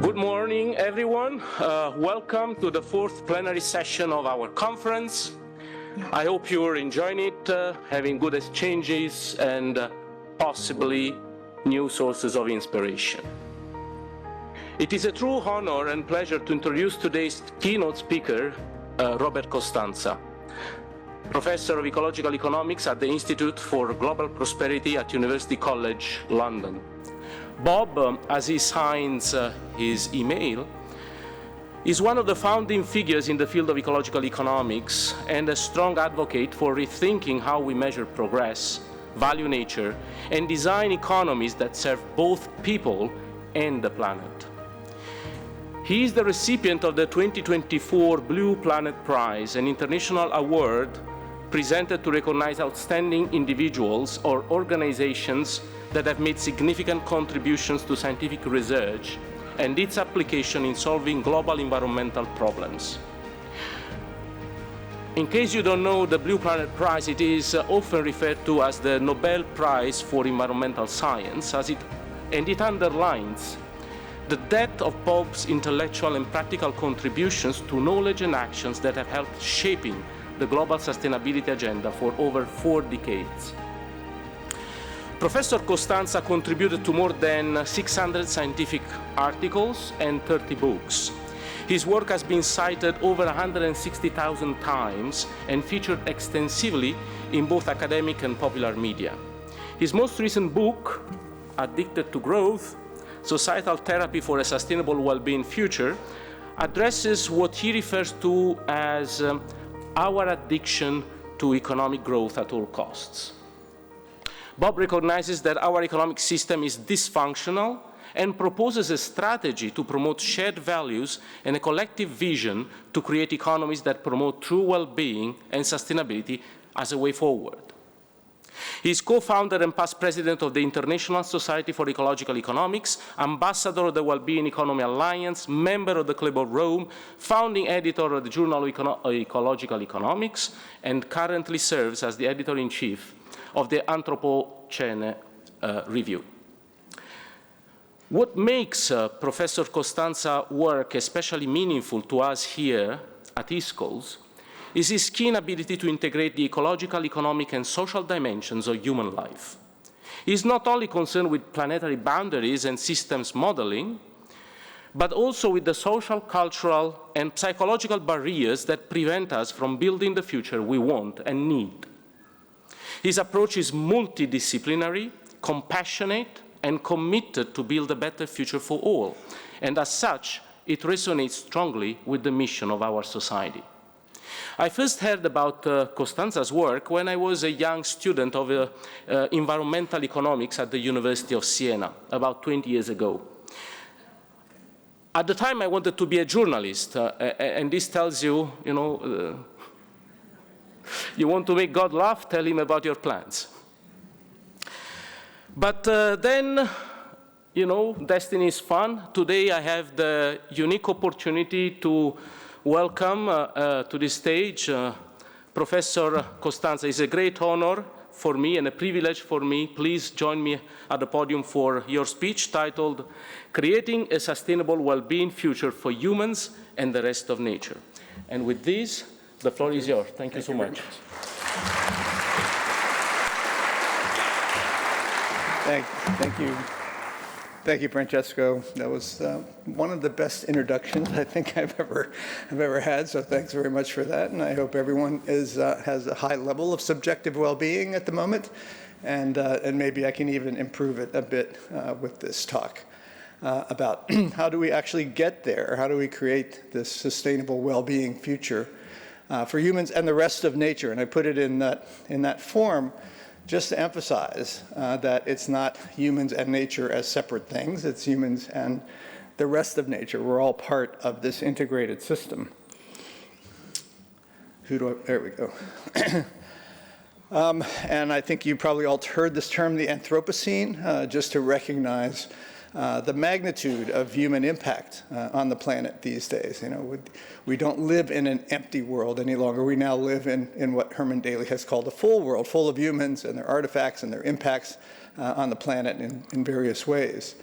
Good morning, everyone. Welcome to the fourth plenary session of our conference. I hope you're enjoying it, having good exchanges and possibly new sources of inspiration. It is a true honor and pleasure to introduce today's keynote speaker, Robert Costanza, Professor of Ecological Economics at the Institute for Global Prosperity at University College, London. Bob, as he signs his email, is one of the founding figures in the field of ecological economics and a strong advocate for rethinking how we measure progress, value nature, and design economies that serve both people and the planet. He is the recipient of the 2024 Blue Planet Prize, an international award presented to recognize outstanding individuals or organizations that have made significant contributions to scientific research and its application in solving global environmental problems. In case you don't know, the Blue Planet Prize, it is often referred to as the Nobel Prize for Environmental Science, and it underlines the depth of Bob's intellectual and practical contributions to knowledge and actions that have helped shaping the global sustainability agenda for over 4 decades. Professor Costanza contributed to more than 600 scientific articles and 30 books. His work has been cited over 160,000 times and featured extensively in both academic and popular media. His most recent book, Addicted to Growth: Societal Therapy for a Sustainable Wellbeing Future, addresses what he refers to as our addiction to economic growth at all costs. Bob recognizes that our economic system is dysfunctional and proposes a strategy to promote shared values and a collective vision to create economies that promote true well-being and sustainability as a way forward. He is co-founder and past president of the International Society for Ecological Economics, ambassador of the Wellbeing Economy Alliance, member of the Club of Rome, founding editor of the Journal of Ecological Economics, and currently serves as the editor-in-chief of the Anthropocene Review. What makes Professor Costanza's work especially meaningful to us here at ISQOLS is his keen ability to integrate the ecological, economic, and social dimensions of human life. He is not only concerned with planetary boundaries and systems modeling, but also with the social, cultural, and psychological barriers that prevent us from building the future we want and need. His approach is multidisciplinary, compassionate, and committed to build a better future for all, and as such, it resonates strongly with the mission of our society. I first heard about Costanza's work when I was a young student of environmental economics at the University of Siena, about 20 years ago. At the time, I wanted to be a journalist, and this tells you, you want to make God laugh, tell him about your plans. But then, destiny is fun. Today I have the unique opportunity to welcome to this stage Professor Costanza. It's a great honor for me and a privilege for me. Please join me at the podium for your speech titled, Creating a Sustainable Wellbeing Future for Humans and the Rest of Nature. And with this, the floor is yours. Thank you so much. Thank you, Francesco. That was one of the best introductions I think I've ever had. So thanks very much for that. And I hope everyone has a high level of subjective well-being at the moment, and maybe I can even improve it a bit with this talk about how do we actually get there? How do we create this sustainable well-being future for humans and the rest of nature? And I put it in that form just to emphasize that it's not humans and nature as separate things. It's humans and the rest of nature. We're all part of this integrated system. There we go. And I think you probably all heard this term, the Anthropocene, just to recognize the magnitude of human impact on the planet these days. We don't live in an empty world any longer. We now live in what Herman Daly has called a full world, full of humans and their artifacts and their impacts on the planet in various ways.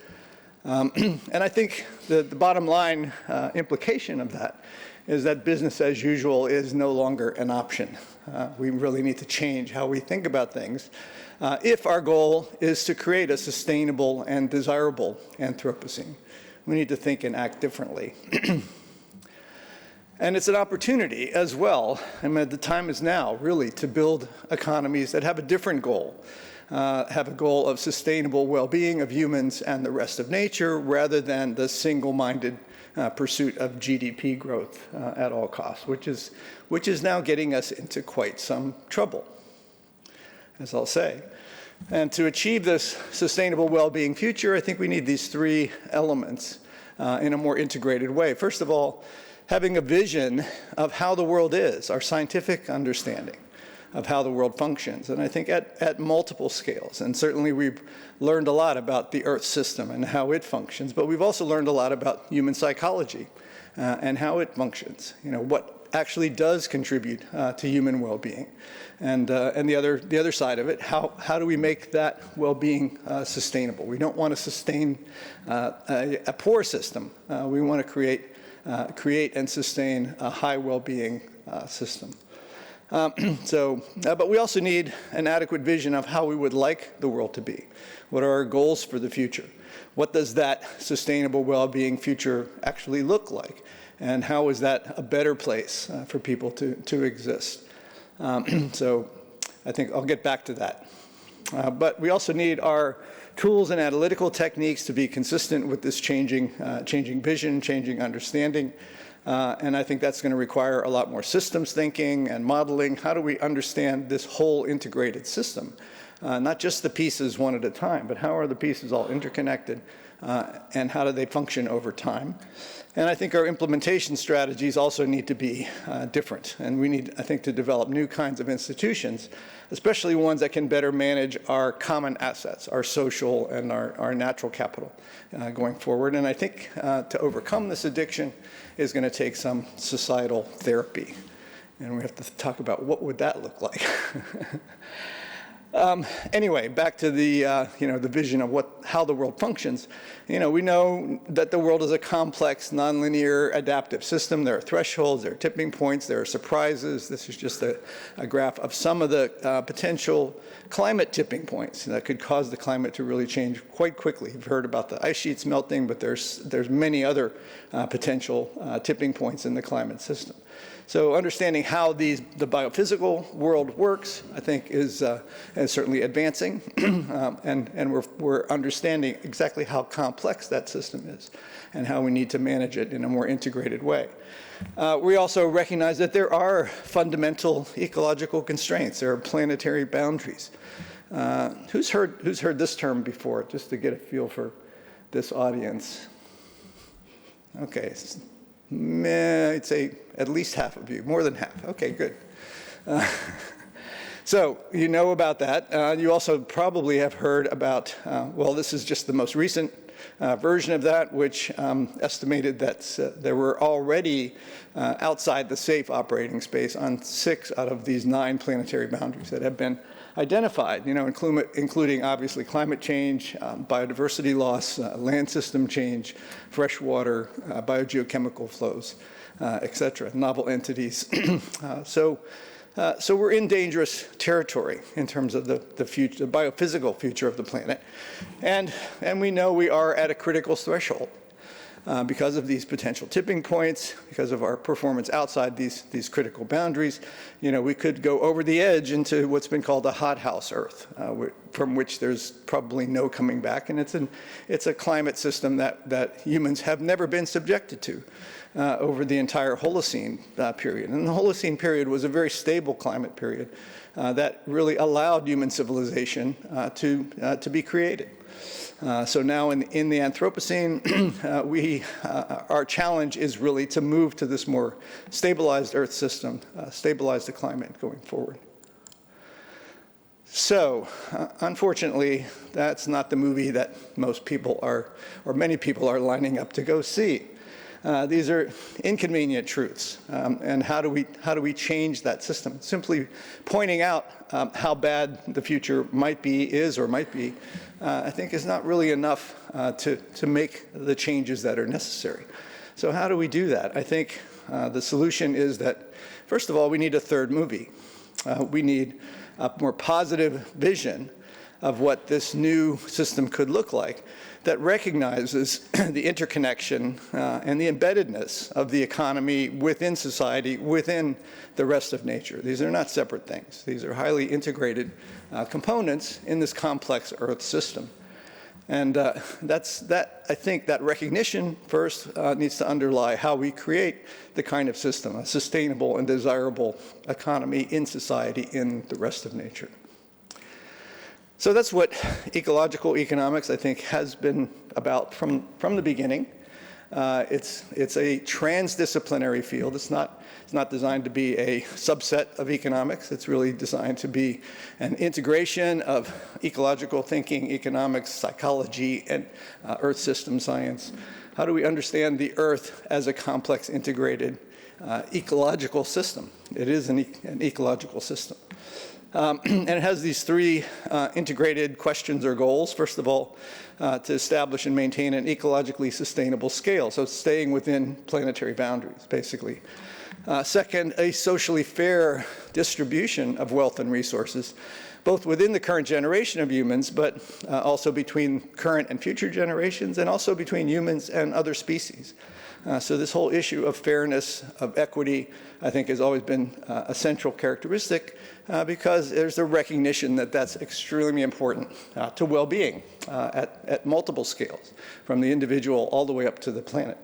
And I think the bottom line implication of that is that business as usual is no longer an option. We really need to change how we think about things if our goal is to create a sustainable and desirable Anthropocene. We need to think and act differently. And it's an opportunity as well. I mean, the time is now, really, to build economies that have a different goal, have a goal of sustainable well-being of humans and the rest of nature, rather than the single-minded pursuit of GDP growth at all costs, which is now getting us into quite some trouble, as I'll say. And to achieve this sustainable well-being future, I think we need these three elements in a more integrated way. First of all, having a vision of how the world is, our scientific understanding of how the world functions, and I think at multiple scales. And certainly we've learned a lot about the Earth system and how it functions, but we've also learned a lot about human psychology and how it functions, what actually does contribute to human well-being. And the other side of it, how do we make that well-being sustainable? We don't want to sustain a poor system. We want to create and sustain a high well-being system. But we also need an adequate vision of how we would like the world to be. What are our goals for the future? What does that sustainable well-being future actually look like? And how is that a better place for people to exist? So I think I'll get back to that. But we also need our tools and analytical techniques to be consistent with this changing vision, changing understanding. And I think that's going to require a lot more systems thinking and modeling. How do we understand this whole integrated system? Not just the pieces one at a time, but how are the pieces all interconnected and how do they function over time? And I think our implementation strategies also need to be different. And we need, I think, to develop new kinds of institutions, especially ones that can better manage our common assets, our social and our natural capital going forward. And I think to overcome this addiction is going to take some societal therapy. And we have to talk about what would that look like. Anyway, back to the the vision of how the world functions. We know that the world is a complex, nonlinear, adaptive system. There are thresholds, there are tipping points, there are surprises. This is just a graph of some of the potential climate tipping points that could cause the climate to really change quite quickly. You've heard about the ice sheets melting, but there's many other potential tipping points in the climate system. So understanding how the biophysical world works, I think, is certainly advancing, and we're understanding exactly how complex that system is and how we need to manage it in a more integrated way. We also recognize that there are fundamental ecological constraints. There are planetary boundaries. Who's heard this term before, just to get a feel for this audience? Okay. I'd say at least half of you, more than half. Okay, good. So you know about that. You also probably have heard about, this is just the most recent version of that, which estimated that there were already outside the safe operating space on 6 out of these 9 planetary boundaries that have been identified, including obviously climate change, biodiversity loss, land system change, fresh water, biogeochemical flows, et cetera, novel entities. So we're in dangerous territory in terms of the future, the biophysical future of the planet. And we know we are at a critical threshold because of these potential tipping points, because of our performance outside these critical boundaries. We could go over the edge into what's been called a hothouse Earth, from which there's probably no coming back. And it's a climate system that humans have never been subjected to over the entire Holocene period. And the Holocene period was a very stable climate period that really allowed human civilization to be created. So now in the Anthropocene, our challenge is really to move to this more stabilized Earth system, stabilize the climate going forward. So, unfortunately, that's not the movie that most people or many people are lining up to go see. These are inconvenient truths, and how do we change that system? Simply pointing out how bad the future might be, is, or might be, I think is not really enough to make the changes that are necessary. So how do we do that? I think the solution is that, first of all, we need a third movie. We need a more positive vision of what this new system could look like that recognizes the interconnection and the embeddedness of the economy within society, within the rest of nature. These are not separate things. These are highly integrated components in this complex Earth system. And I think that recognition first needs to underlie how we create the kind of system, a sustainable and desirable economy in society in the rest of nature. So that's what ecological economics, I think, has been about from the beginning. It's a transdisciplinary field. It's not designed to be a subset of economics. It's really designed to be an integration of ecological thinking, economics, psychology, and Earth system science. How do we understand the Earth as a complex, integrated ecological system? It is an ecological system. And it has these three integrated questions or goals. First of all, to establish and maintain an ecologically sustainable scale, so staying within planetary boundaries, basically. Second, a socially fair distribution of wealth and resources, both within the current generation of humans, but also between current and future generations, and also between humans and other species. So this whole issue of fairness, of equity, I think has always been a central characteristic because there's a recognition that that's extremely important to well-being at multiple scales, from the individual all the way up to the planet.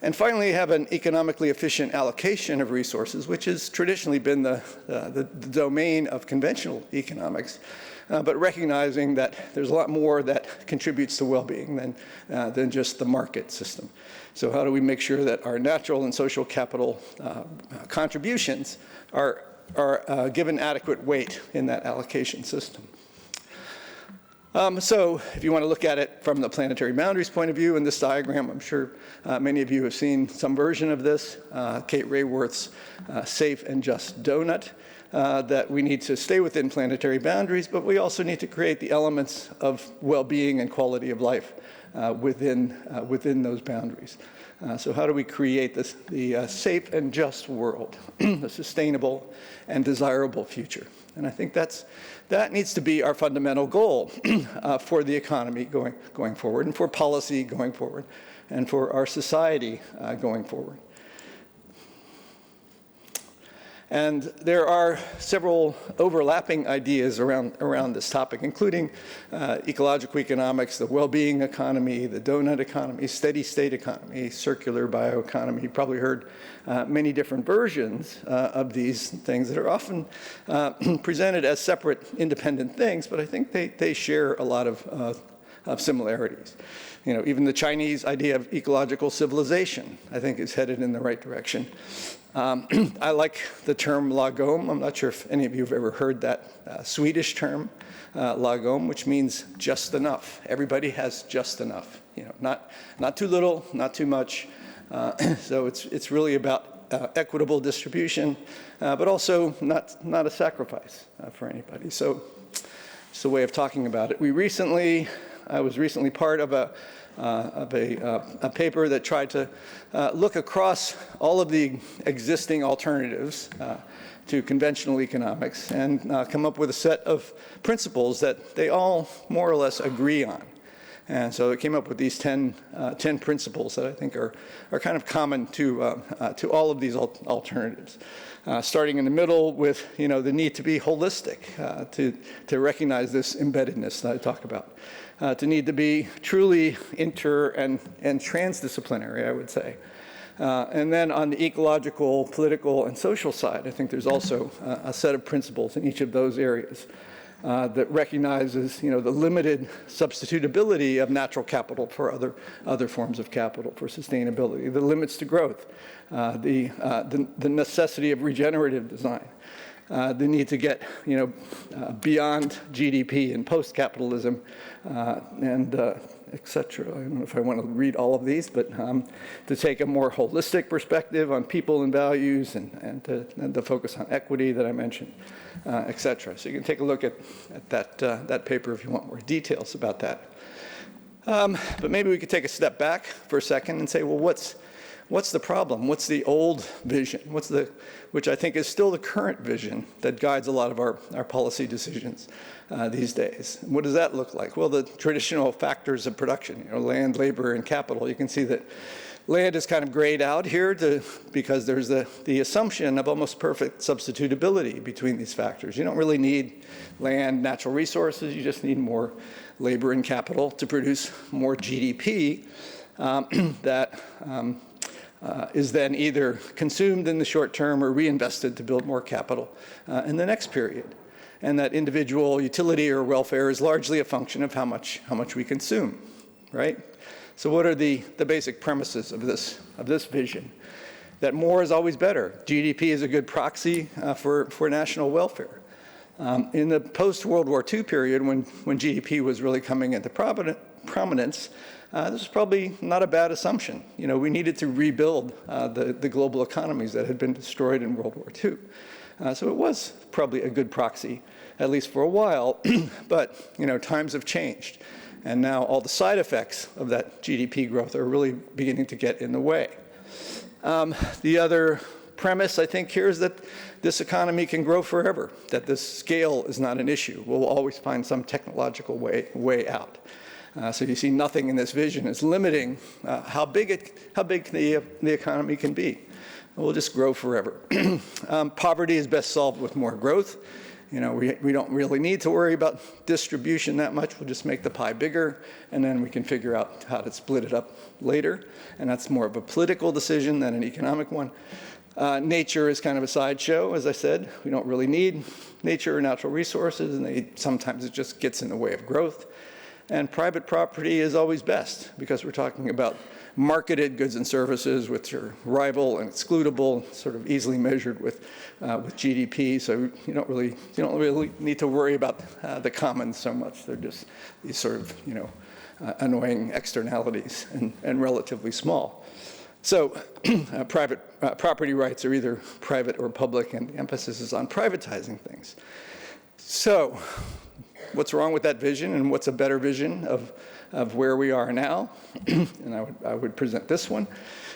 And finally, have an economically efficient allocation of resources, which has traditionally been the domain of conventional economics, but recognizing that there's a lot more that contributes to well-being than just the market system. So how do we make sure that our natural and social capital contributions are given adequate weight in that allocation system? So if you want to look at it from the planetary boundaries point of view, in this diagram, I'm sure many of you have seen some version of this, Kate Rayworth's safe and just donut, that we need to stay within planetary boundaries, but we also need to create the elements of well-being and quality of life within those boundaries. So how do we create the safe and just world, a sustainable and desirable future? And I think that needs to be our fundamental goal for the economy going forward, and for policy going forward, and for our society going forward. And there are several overlapping ideas around this topic, including ecological economics, the well-being economy, the donut economy, steady-state economy, circular bioeconomy. You probably heard many different versions of these things that are often presented as separate, independent things, but I think they share a lot of similarities. You know, even the Chinese idea of ecological civilization, I think, is headed in the right direction. I like the term lagom. I'm not sure if any of you have ever heard that Swedish term, lagom, which means just enough. Everybody has just enough. You know, not too little, not too much. So it's really about equitable distribution, but also not a sacrifice for anybody. So it's a way of talking about it. I was recently part of a paper that tried to look across all of the existing alternatives to conventional economics and come up with a set of principles that they all more or less agree on. And so it came up with these 10 principles that I think are kind of common to all of these alternatives. Starting in the middle with, you know, the need to be holistic, to recognize this embeddedness that I talk about. To need to be truly inter and transdisciplinary, I would say. And then on the ecological, political, and social side, I think there's also a set of principles in each of those areas that recognizes, you know, the limited substitutability of natural capital for other forms of capital, for sustainability, the limits to growth, the necessity of regenerative design. The need to get, you know, beyond GDP and post-capitalism, and etc. I don't know if I want to read all of these, but to take a more holistic perspective on people and values, and to focus on equity that I mentioned, etc. So you can take a look at that paper if you want more details about that. But maybe we could take a step back for a second and say, well, what's the problem? What's the old vision? Which I think is still the current vision that guides a lot of our policy decisions these days. What does that look like? Well, the traditional factors of production, land, labor, and capital. You can see that land is kind of grayed out here because there's the assumption of almost perfect substitutability between these factors. You don't really need land, natural resources. You just need more labor and capital to produce more GDP that is then either consumed in the short term or reinvested to build more capital in the next period. And that individual utility or welfare is largely a function of how much we consume, right? So what are the basic premises of this vision? That more is always better. GDP is a good proxy for national welfare. In the post-World War II period, when GDP was really coming into prominence, this was probably not a bad assumption. We needed to rebuild the global economies that had been destroyed in World War II. So it was probably a good proxy, at least for a while. But times have changed, and now all the side effects of that GDP growth are really beginning to get in the way. The other premise, I think, here is that this economy can grow forever, that this scale is not an issue. We'll always find some technological way out. So you see nothing in this vision is limiting how big the economy can be. We'll just grow forever. Poverty is best solved with more growth. We don't really need to worry about distribution that much. We'll just make the pie bigger, and then we can figure out how to split it up later. And that's more of a political decision than an economic one. Nature is kind of a sideshow, as I said. We don't really need nature or natural resources, and sometimes it just gets in the way of growth. And private property is always best, because we're talking about marketed goods and services which are rival and excludable, sort of easily measured with GDP. So you don't really need to worry about the commons so much. They're just these sort of annoying externalities and relatively small. So private property rights are either private or public, and the emphasis is on privatizing things. So what's wrong with that vision, and what's a better vision of where we are now? And I would present this one,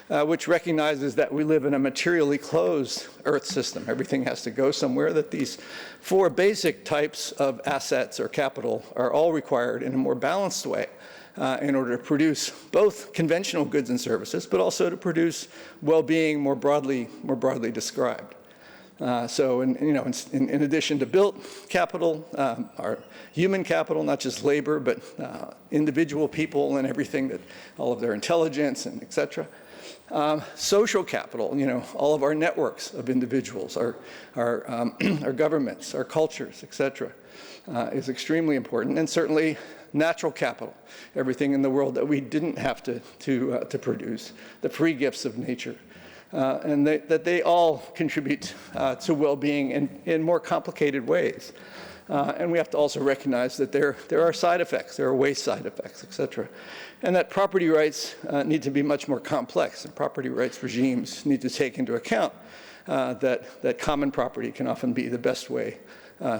which recognizes that we live in a materially closed Earth system. Everything has to go somewhere, that these four basic types of assets or capital are all required in a more balanced way in order to produce both conventional goods and services, but also to produce well-being more broadly described. So in addition to built capital, our human capital, not just labor, but individual people and everything, that all of their intelligence and et cetera. Social capital, all of our networks of individuals, our governments, our cultures, et cetera, is extremely important. And certainly natural capital, everything in the world that we didn't have to produce, the free gifts of nature. And that they all contribute to well-being in more complicated ways. And we have to also recognize that there are side effects, there are waste side effects, et cetera. And that property rights need to be much more complex, and property rights regimes need to take into account that common property can often be the best way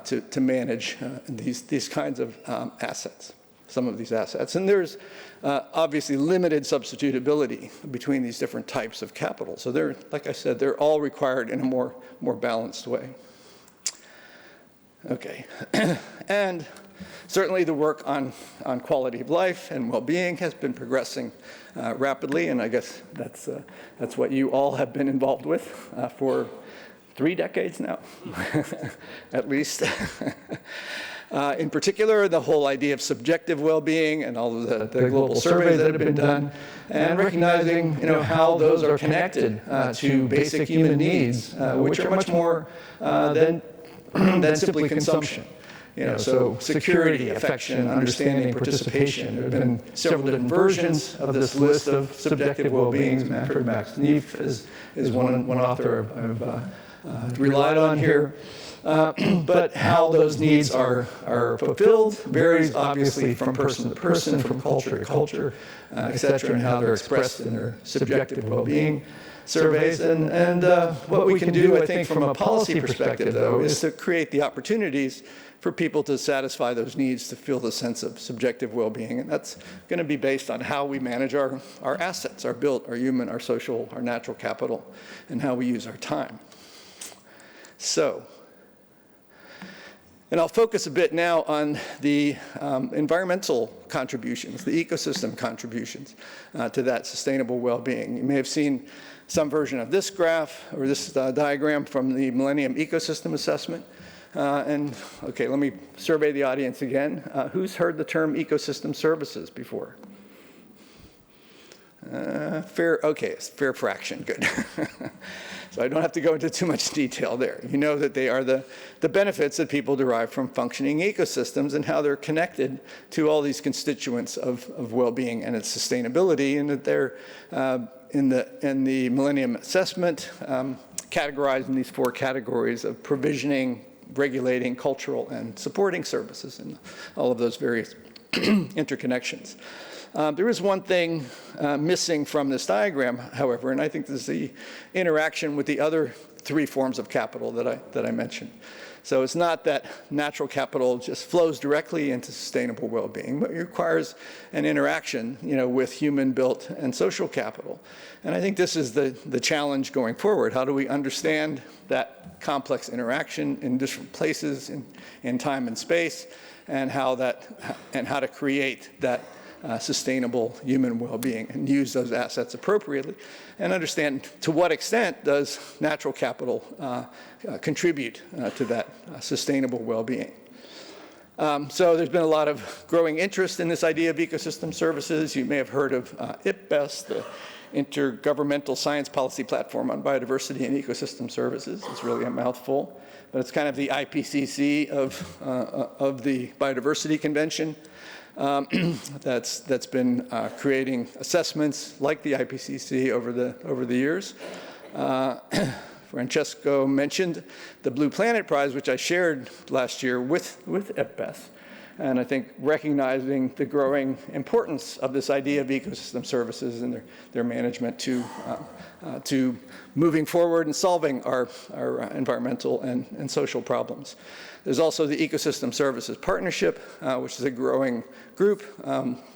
to manage these kinds of assets, some of these assets. And there's obviously limited substitutability between these different types of capital. So they're, like I said, they're all required in a more balanced way. Okay. And certainly the work on quality of life and well-being has been progressing rapidly, and I guess that's what you all have been involved with for 3 decades now, at least. In particular, the whole idea of subjective well-being and all of the global surveys that have been done, and recognizing how those are connected to basic human needs, which are much more than simply consumption. So security, affection, understanding, participation. There have been several different versions of this list of subjective well-beings. Manfred Max Neef is one author relied on here. But how those needs are fulfilled varies obviously from person to person, from culture to culture, et cetera, and how they're expressed in their subjective well-being surveys. And what we can do, I think, from a policy perspective, though, is to create the opportunities for people to satisfy those needs, to feel the sense of subjective well-being. And that's going to be based on how we manage our assets, our built, our human, our social, our natural capital, and how we use our time. So, and I'll focus a bit now on the environmental contributions, the ecosystem contributions to that sustainable well-being. You may have seen some version of this graph or this diagram from the Millennium Ecosystem Assessment. And okay, let me survey the audience again. Who's heard the term ecosystem services before? Fair fraction, good. So I don't have to go into too much detail there. You know that they are the benefits that people derive from functioning ecosystems and how they're connected to all these constituents of well-being and its sustainability, and that they're in the Millennium Assessment categorized in these 4 categories of provisioning, regulating, cultural, and supporting services, and all of those various interconnections. There is one thing missing from this diagram, however, and I think this is the interaction with the other 3 forms of capital that I mentioned. So it's not that natural capital just flows directly into sustainable well-being, but it requires an interaction, with human-built and social capital. And I think this is the challenge going forward. How do we understand that complex interaction in different places in time and space, and how to create that sustainable human well-being and use those assets appropriately, and understand to what extent does natural capital contribute to that sustainable well-being. So there's been a lot of growing interest in this idea of ecosystem services. You may have heard of IPBES, the Intergovernmental Science Policy Platform on Biodiversity and Ecosystem Services. It's really a mouthful, but it's kind of the IPCC of the Biodiversity Convention. That's been creating assessments like the IPCC over the years. Francesco mentioned the Blue Planet Prize, which I shared last year with IPBES. And I think recognizing the growing importance of this idea of ecosystem services and their management to moving forward and solving our environmental and social problems. There's also the Ecosystem Services Partnership, which is a growing group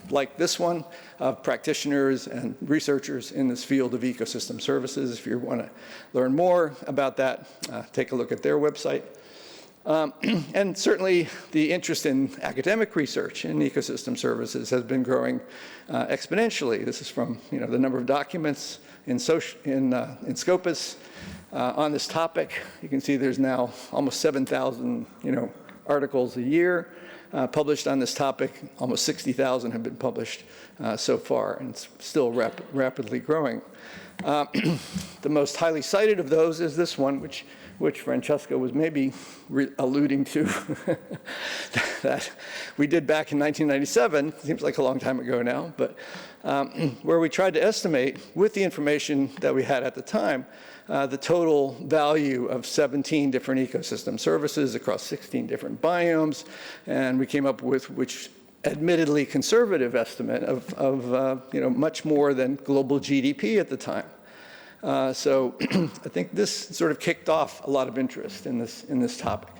like this one of practitioners and researchers in this field of ecosystem services. If you want to learn more about that, take a look at their website. And certainly the interest in academic research in ecosystem services has been growing exponentially. This is from the number of documents in Scopus on this topic. You can see there's now almost 7,000 articles a year published on this topic. Almost 60,000 have been published so far, and it's still rapidly growing. The most highly cited of those is this one, which Francesco was maybe alluding to, that we did back in 1997, seems like a long time ago now, but where we tried to estimate, with the information that we had at the time, the total value of 17 different ecosystem services across 16 different biomes, and we came up with which admittedly conservative estimate of much more than global GDP at the time. So I think this sort of kicked off a lot of interest in this topic.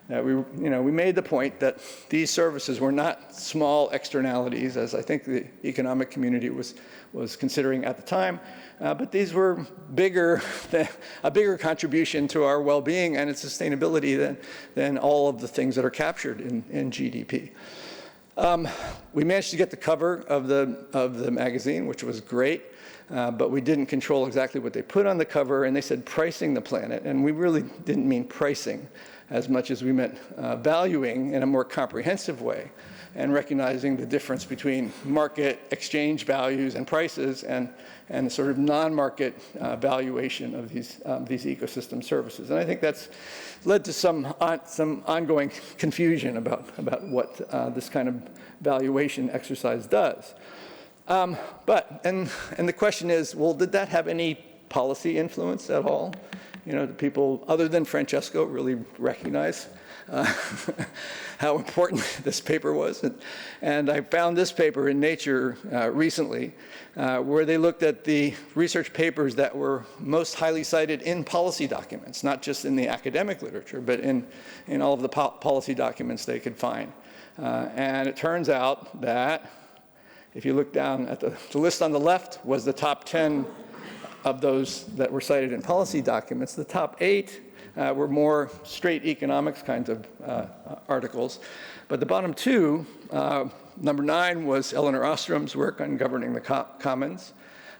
We made the point that these services were not small externalities, as I think the economic community was considering at the time, but these were a bigger contribution to our well-being and its sustainability than all of the things that are captured in GDP. We managed to get the cover of the magazine, which was great. But we didn't control exactly what they put on the cover, and they said pricing the planet, and we really didn't mean pricing as much as we meant valuing in a more comprehensive way, and recognizing the difference between market exchange values and prices and the sort of non-market valuation of these ecosystem services. And I think that's led to some ongoing confusion about what this kind of valuation exercise does. But the question is, well, did that have any policy influence at all? the people other than Francesco really recognize how important this paper was. And I found this paper in Nature recently, where they looked at the research papers that were most highly cited in policy documents, not just in the academic literature, but in all of the policy documents they could find. And it turns out that if you look down at the list on the left was the top 10 of those that were cited in policy documents. The top 8 were more straight economics kinds of articles. But the bottom 2, number 9 was Elinor Ostrom's work on governing the commons,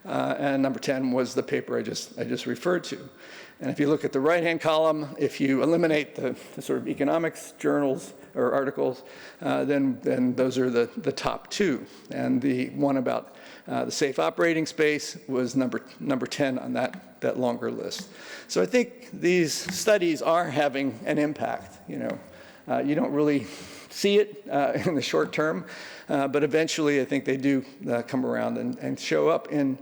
and number 10 was the paper I just referred to. And if you look at the right-hand column, if you eliminate the sort of economics journals or articles, then those are the top 2. And the one about the safe operating space was number 10 on that longer list. So I think these studies are having an impact. You don't really see it in the short term, but eventually I think they do come around and show up in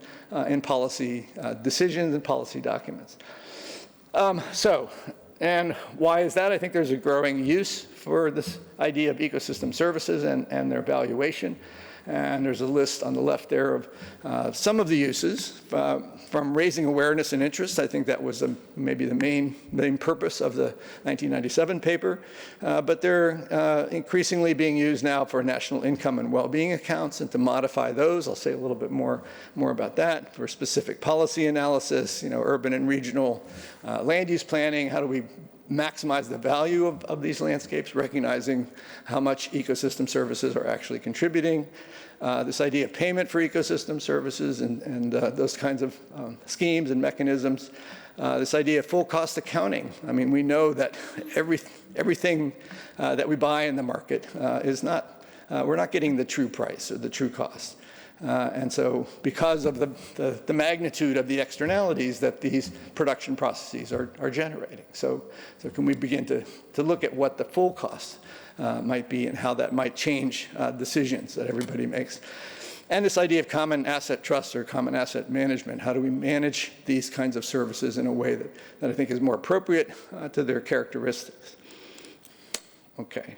policy decisions and policy documents. And why is that? I think there's a growing use for this idea of ecosystem services and their valuation. And there's a list on the left there of some of the uses, from raising awareness and interest. I think that was maybe the main purpose of the 1997 paper. But they're increasingly being used now for national income and well-being accounts and to modify those. I'll say a little bit more about that, for specific policy analysis, urban and regional land use planning. How do we maximize the value of these landscapes, recognizing how much ecosystem services are actually contributing. This idea of payment for ecosystem services and those kinds of schemes and mechanisms. This idea of full cost accounting. I mean, we know that everything that we buy in the market is not, we're not getting the true price or the true cost. And so because of the magnitude of the externalities that these production processes are generating. So can we begin to look at what the full cost might be and how that might change decisions that everybody makes. And this idea of common asset trust or common asset management. How do we manage these kinds of services in a way that I think is more appropriate to their characteristics? Okay.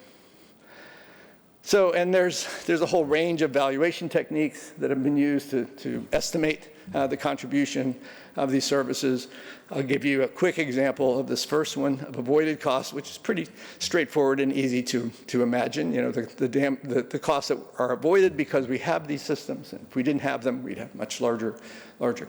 So, and there's a whole range of valuation techniques that have been used to estimate the contribution of these services. I'll give you a quick example of this first one, of avoided costs, which is pretty straightforward and easy to imagine. The costs that are avoided because we have these systems. And if we didn't have them, we'd have much larger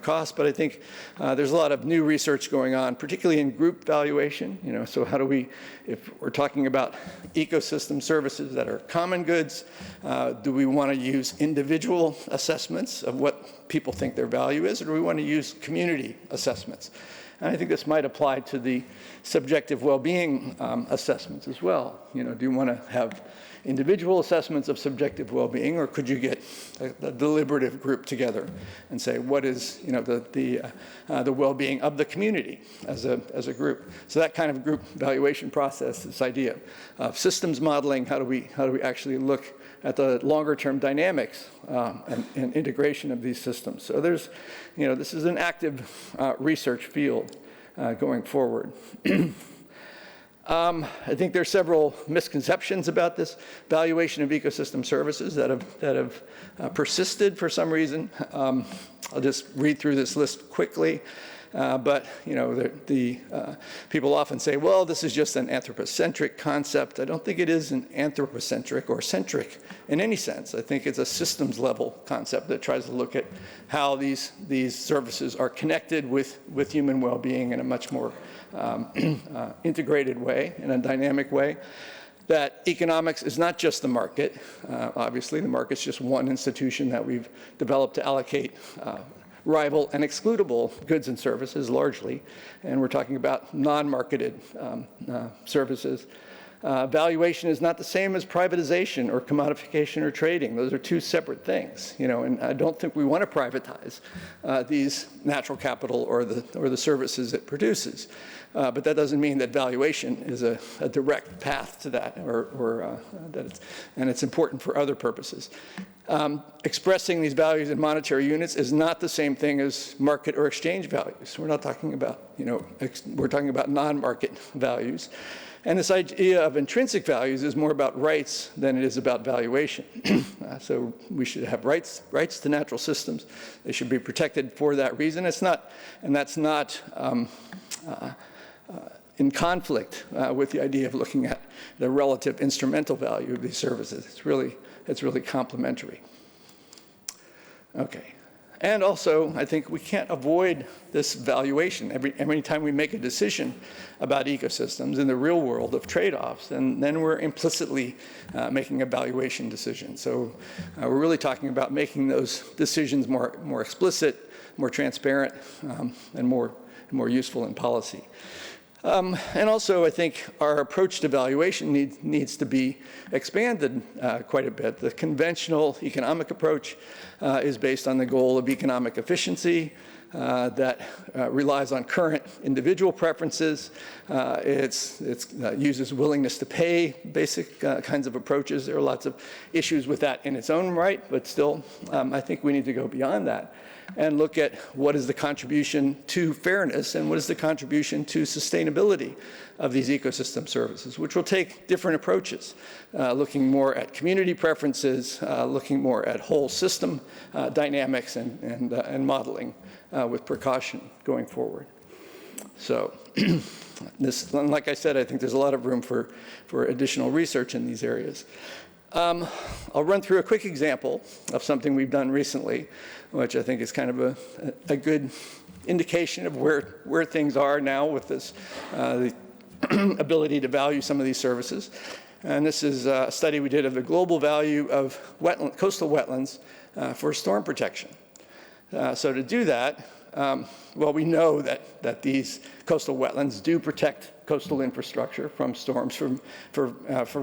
costs. But I think there's a lot of new research going on, particularly in group valuation. So how do we, if we're talking about ecosystem services that are common goods, do we want to use individual assessments of what people think their value is, or do we want to use community assessments? And I think this might apply to the subjective well-being assessments as well. Do you want to have individual assessments of subjective well-being, or could you get a deliberative group together and say, what is the well-being of the community as a group? So that kind of group valuation process, this idea of systems modeling, how do we actually look at the longer-term dynamics and integration of these systems? So there's, this is an active research field going forward. I think there are several misconceptions about this valuation of ecosystem services that have persisted for some reason. I'll just read through this list quickly. But people often say, well, this is just an anthropocentric concept. I don't think it is an anthropocentric or centric in any sense. I think it's a systems level concept that tries to look at how these services are connected with human well-being in a much more integrated way, in a dynamic way. That economics is not just the market. Obviously, the market's just one institution that we've developed to allocate rival and excludable goods and services largely, and we're talking about non-marketed services. Valuation is not the same as privatization or commodification or trading. Those are two separate things, and I don't think we want to privatize these natural capital or the services it produces. But that doesn't mean that valuation is a direct path to that, and it's important for other purposes. Expressing these values in monetary units is not the same thing as market or exchange values. We're not talking about, we're talking about non-market values. And this idea of intrinsic values is more about rights than it is about valuation. So we should have rights to natural systems. They should be protected for that reason. It's not, and that's not in conflict with the idea of looking at the relative instrumental value of these services. It's really complementary. Okay. And also, I think we can't avoid this valuation. Every time we make a decision about ecosystems in the real world of trade-offs, and then we're implicitly making a valuation decision. So we're really talking about making those decisions more explicit, more transparent, and more useful in policy. And also, I think our approach to valuation needs to be expanded quite a bit. The conventional economic approach is based on the goal of economic efficiency that relies on current individual preferences. It uses willingness to pay, basic kinds of approaches. There are lots of issues with that in its own right, but still, I think we need to go beyond that and look at what is the contribution to fairness and what is the contribution to sustainability of these ecosystem services, which will take different approaches, looking more at community preferences, looking more at whole system dynamics and modeling with precaution going forward. So this, like I said, I think there's a lot of room for additional research in these areas. I'll run through a quick example of something we've done recently, which I think is kind of a good indication of where things are now with this the ability to value some of these services. And this is a study we did of the global value of coastal wetlands for storm protection. So to do that, well, we know that these coastal wetlands do protect coastal infrastructure from storms in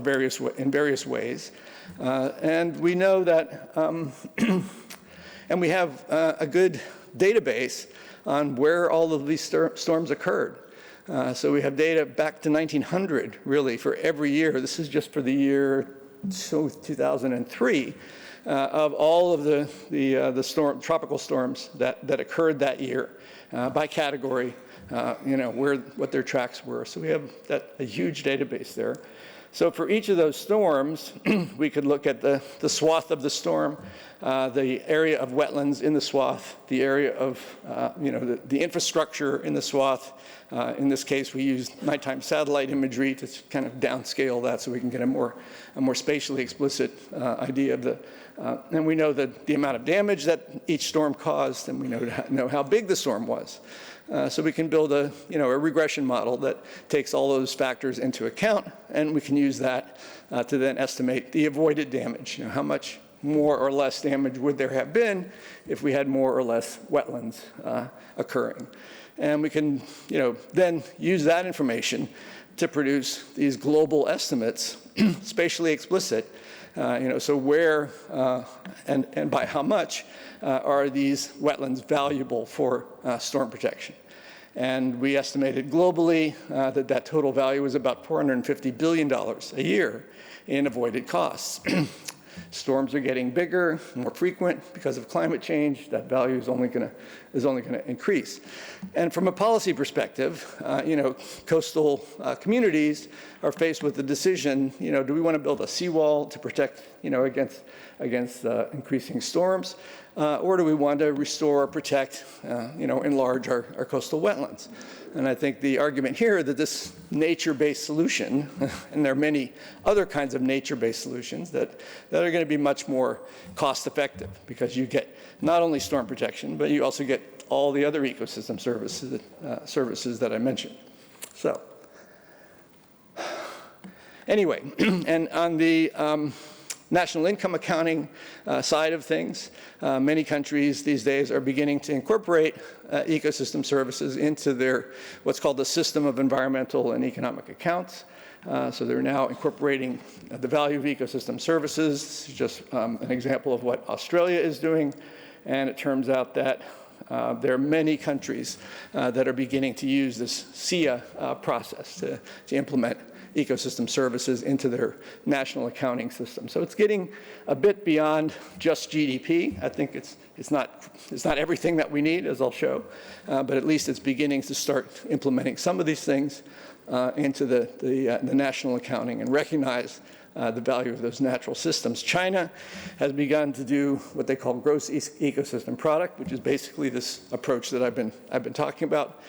various ways. And we know that, and we have a good database on where all of these storms occurred. So we have data back to 1900, really, for every year. This is just for the year 2003. Of all of the tropical storms that occurred that year by category, what their tracks were. So we have a huge database there. So for each of those storms, we could look at the swath of the storm, the area of wetlands in the swath, the area of, the infrastructure in the swath. In this case, we used nighttime satellite imagery to kind of downscale that so we can get a more spatially explicit idea of and we know the amount of damage that each storm caused, and we know how big the storm was. So we can build a regression model that takes all those factors into account, and we can use that to then estimate the avoided damage. How much more or less damage would there have been if we had more or less wetlands occurring? And we can, then use that information to produce these global estimates, spatially explicit. So where and by how much are these wetlands valuable for storm protection? And we estimated globally that total value was about $450 billion a year in avoided costs. Storms are getting bigger, more frequent because of climate change. That value is only going to increase. And from a policy perspective, coastal communities are faced with the decision, do we want to build a seawall to protect, against increasing storms, or do we want to restore or protect, enlarge our coastal wetlands? And I think the argument here that this nature-based solution, and there are many other kinds of nature-based solutions that are going to be much more cost-effective because you get not only storm protection, but you also get all the other ecosystem services that I mentioned. So, anyway, and on the national income accounting side of things, many countries these days are beginning to incorporate ecosystem services into their what's called the system of environmental and economic accounts. So they're now incorporating the value of ecosystem services. This is just an example of what Australia is doing. And it turns out that there are many countries that are beginning to use this SIA process to implement ecosystem services into their national accounting system. So it's getting a bit beyond just GDP. I think it's not everything that we need, as I'll show, but at least it's beginning to start implementing some of these things into the national accounting and recognize the value of those natural systems. China has begun to do what they call gross ecosystem product, which is basically this approach that I've been talking about,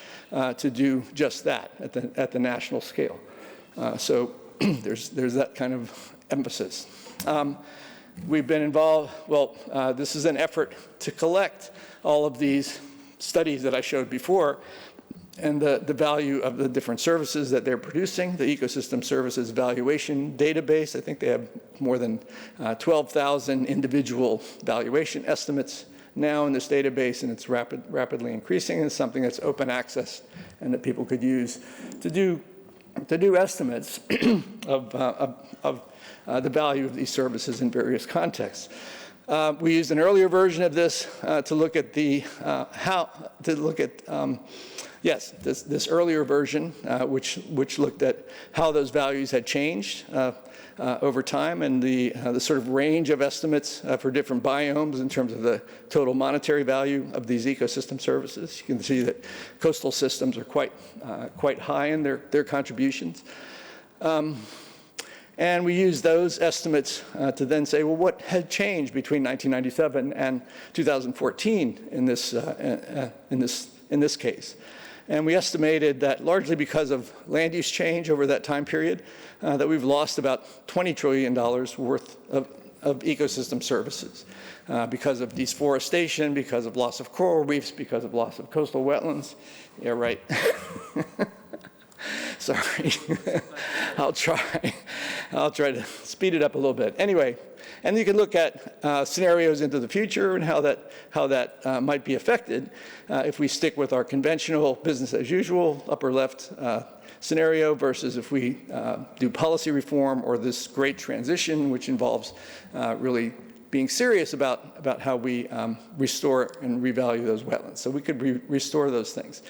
to do just that at the national scale. So there's that kind of emphasis. We've been involved, this is an effort to collect all of these studies that I showed before and the value of the different services that they're producing, the ecosystem services valuation database. I think they have more than 12,000 individual valuation estimates now in this database, and it's rapidly increasing. And it's something that's open access and that people could use to do estimates of the value of these services in various contexts. We used an earlier version of this to look at this earlier version, which looked at how those values had changed over time and the sort of range of estimates for different biomes in terms of the total monetary value of these ecosystem services. You can see that coastal systems are quite high in their contributions. And we use those estimates to then say, well, what had changed between 1997 and 2014 in this case? And we estimated that largely because of land use change over that time period, that we've lost about $20 trillion worth of ecosystem services because of deforestation, because of loss of coral reefs, because of loss of coastal wetlands. Yeah, right. Sorry. I'll try to speed it up a little bit. Anyway, and you can look at scenarios into the future and how that might be affected if we stick with our conventional business as usual, upper left scenario, versus if we do policy reform or this great transition, which involves really being serious about how we restore and revalue those wetlands. So we could restore those things.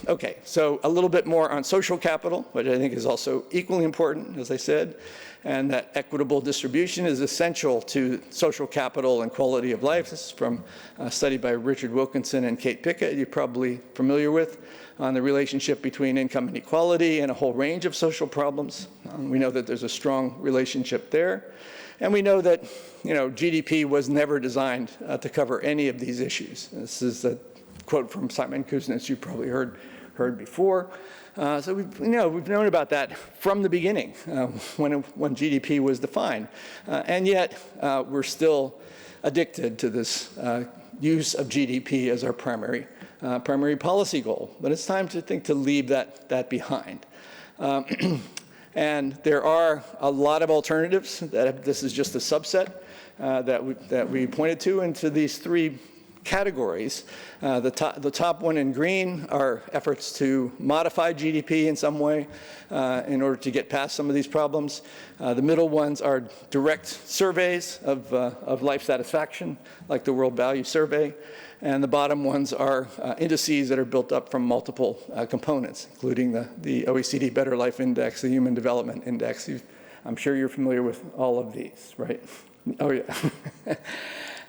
Okay, so a little bit more on social capital, which I think is also equally important, as I said, and that equitable distribution is essential to social capital and quality of life. This is from a study by Richard Wilkinson and Kate Pickett, you're probably familiar with, on the relationship between income inequality and a whole range of social problems. We know that there's a strong relationship there. And we know that, GDP was never designed to cover any of these issues. This is a quote from Simon Kuznets you probably heard before. So we've known about that from the beginning when GDP was defined. And yet we're still addicted to this use of GDP as our primary policy goal. But it's time to leave that behind. And there are a lot of alternatives. This is just a subset that we pointed to into these three categories. The top one in green are efforts to modify GDP in some way in order to get past some of these problems. The middle ones are direct surveys of life satisfaction, like the World Value Survey. And the bottom ones are indices that are built up from multiple components, including the OECD Better Life Index, the Human Development Index. I'm sure you're familiar with all of these, right? Oh, yeah.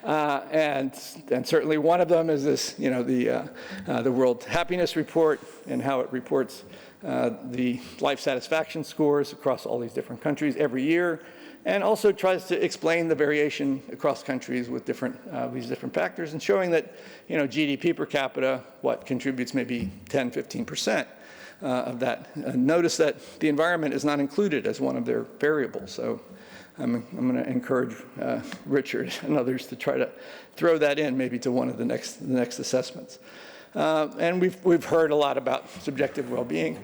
And certainly one of them is this, the World Happiness Report and how it reports the life satisfaction scores across all these different countries every year, and also tries to explain the variation across countries with these different factors, and showing that, GDP per capita, contributes maybe 10, 15% of that. Notice that the environment is not included as one of their variables. So I'm going to encourage Richard and others to try to throw that in maybe to one of the next assessments. And we've heard a lot about subjective well-being.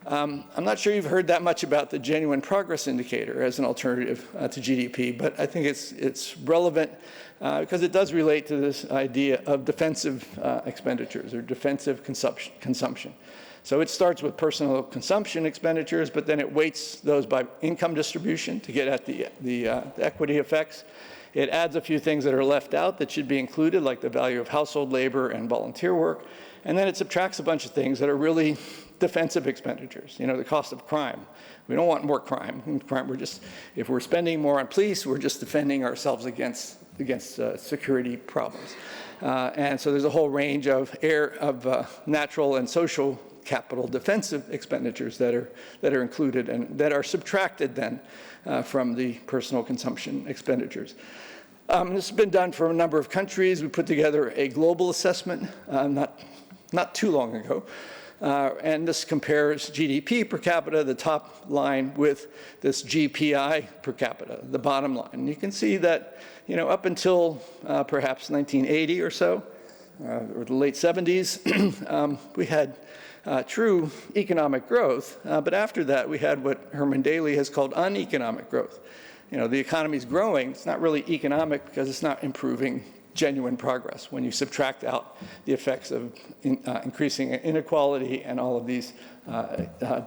I'm not sure you've heard that much about the genuine progress indicator as an alternative to GDP, but I think it's relevant because it does relate to this idea of defensive expenditures or defensive consumption. So it starts with personal consumption expenditures, but then it weights those by income distribution to get at the equity effects. It adds a few things that are left out that should be included, like the value of household labor and volunteer work. And then it subtracts a bunch of things that are really defensive expenditures, the cost of crime. We don't want more crime. If we're spending more on police, we're just defending ourselves against security problems. And so there's a whole range of natural and social capital defensive expenditures that are included and that are subtracted then from the personal consumption expenditures. This has been done for a number of countries. We put together a global assessment not too long ago. And this compares GDP per capita, the top line, with this GPI per capita, the bottom line. And you can see that, up until perhaps 1980 or so, or the late 70s, we had true economic growth. But after that, we had what Herman Daly has called uneconomic growth. The economy's growing. It's not really economic because it's not improving genuine progress when you subtract out the effects of increasing inequality and all of these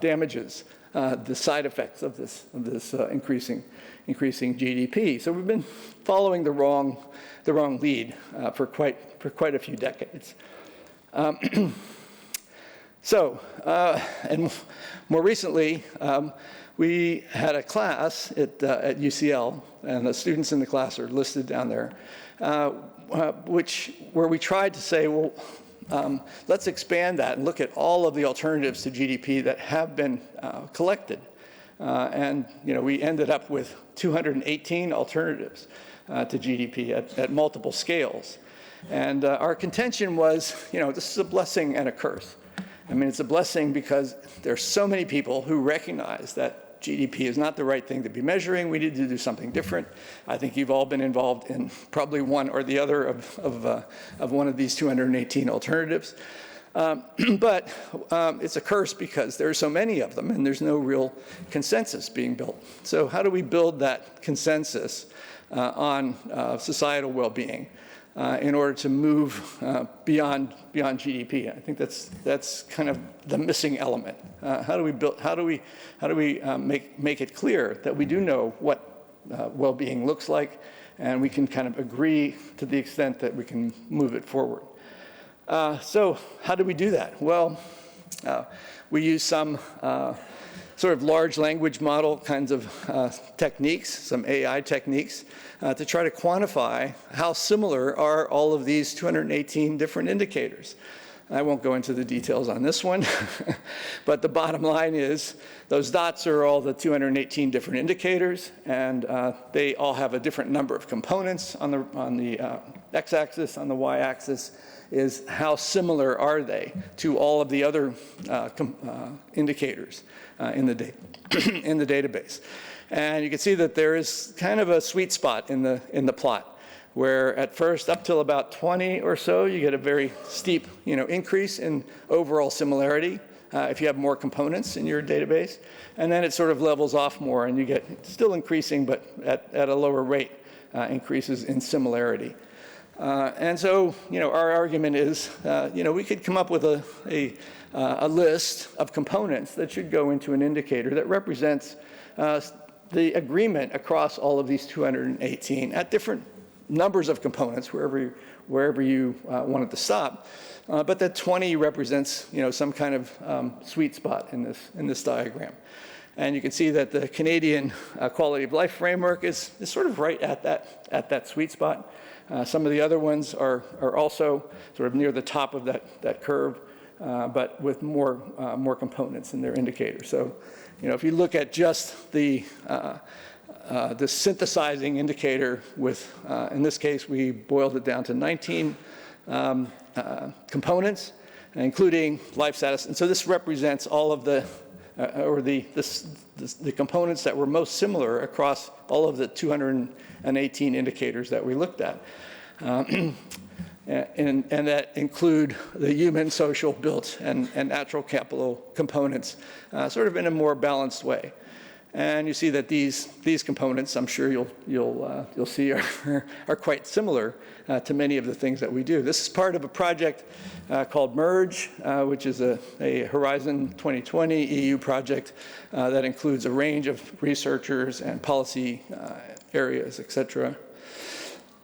damages, the side effects of this increasing GDP. So we've been following the wrong lead for quite a few decades. And more recently, we had a class at UCL, and the students in the class are listed down there, where we tried to say, well, let's expand that and look at all of the alternatives to GDP that have been collected. And we ended up with 218 alternatives to GDP at multiple scales. And our contention was, this is a blessing and a curse. I mean, it's a blessing because there's so many people who recognize that GDP is not the right thing to be measuring. We need to do something different. I think you've all been involved in probably one or the other of one of these 218 alternatives. But it's a curse because there are so many of them and there's no real consensus being built. So how do we build that consensus on societal well-being in order to move beyond GDP? I think that's kind of the missing element. How do we make it clear that we do know what well-being looks like, and we can kind of agree to the extent that we can move it forward? So how do we do that? Well, we use some sort of large language model kinds of techniques, some AI techniques, to try to quantify how similar are all of these 218 different indicators. I won't go into the details on this one, but the bottom line is those dots are all the 218 different indicators, and they all have a different number of components. On the x-axis, on the y-axis is how similar are they to all of the other indicators in the database. And you can see that there is kind of a sweet spot in the plot, where at first, up till about 20 or so, you get a very steep increase in overall similarity if you have more components in your database. And then it sort of levels off more, and you get still increasing, but at a lower rate, increases in similarity. And so, our argument is, we could come up with a list of components that should go into an indicator that represents the agreement across all of these 218 at different numbers of components, wherever you wanted to stop, but that 20 represents, some kind of sweet spot in this diagram. And you can see that the Canadian Quality of Life Framework is sort of right at that sweet spot. Some of the other ones are also sort of near the top of that curve, but with more components in their indicator. So, if you look at just the synthesizing indicator with, in this case, we boiled it down to 19 components, including life status. And so this represents all of the components that were most similar across all of the 218 indicators that we looked at. and that include the human, social, built, and natural capital components, sort of in a more balanced way. And you see that these components, I'm sure you'll see, are quite similar to many of the things that we do. This is part of a project called MERGE, which is a Horizon 2020 EU project that includes a range of researchers and policy areas, et cetera.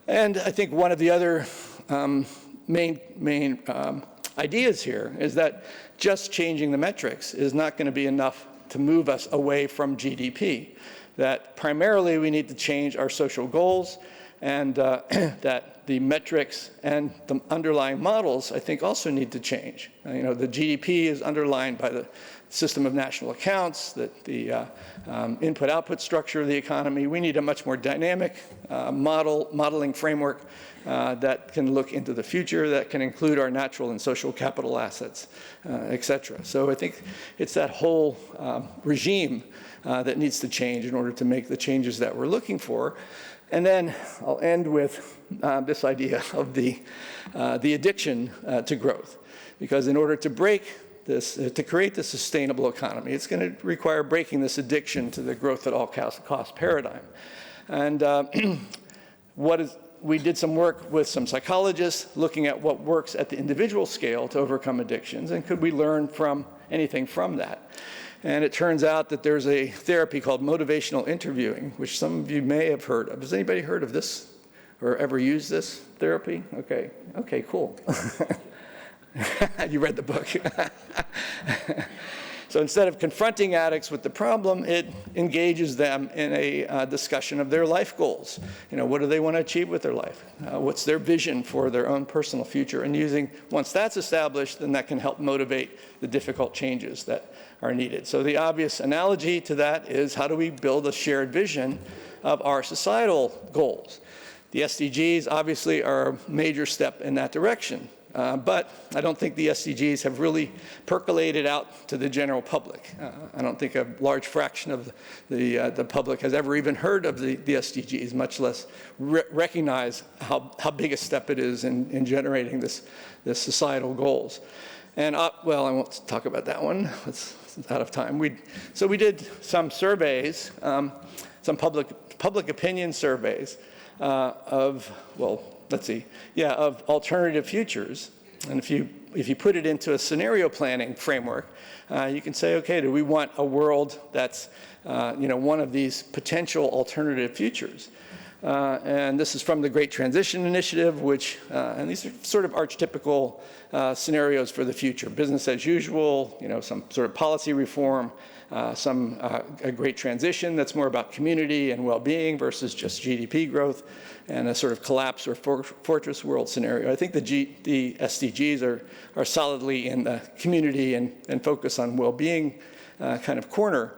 And I think one of the other main ideas here is that just changing the metrics is not going to be enough to move us away from GDP, that primarily we need to change our social goals, and that the metrics and the underlying models, I think, also need to change. You know, the GDP is underlined by the system of national accounts, that the input-output structure of the economy. We need a much more dynamic modeling framework that can look into the future, that can include our natural and social capital assets, et cetera. So I think it's that whole regime that needs to change in order to make the changes that we're looking for. And then I'll end with this idea of the addiction to growth. Because in order to break this, to create the sustainable economy, it's going to require breaking this addiction to the growth at all cost paradigm. And we did some work with some psychologists looking at what works at the individual scale to overcome addictions, and could we learn from anything from that? And it turns out that there's a therapy called motivational interviewing, which some of you may have heard of. Has anybody heard of this or ever used this therapy? Okay, cool. You read the book. So instead of confronting addicts with the problem, it engages them in a discussion of their life goals. You know, what do they want to achieve with their life? What's their vision for their own personal future? And once that's established, then that can help motivate the difficult changes that are needed. So the obvious analogy to that is, how do we build a shared vision of our societal goals? The SDGs obviously are a major step in that direction. But I don't think the SDGs have really percolated out to the general public. I don't think a large fraction of the public has ever even heard of the SDGs, much less recognize how big a step it is in generating this societal goals. And well, I won't talk about that one. It's out of time. So we did some surveys, some public opinion surveys of alternative futures. And if you put it into a scenario planning framework, you can say, okay, do we want a world that's one of these potential alternative futures? And this is from the Great Transition Initiative, and these are sort of archetypical scenarios for the future. Business as usual, some sort of policy reform, a great transition that's more about community and well-being versus just GDP growth, and a sort of collapse or fortress world scenario. I think the SDGs are solidly in the community and focus on well-being kind of corner.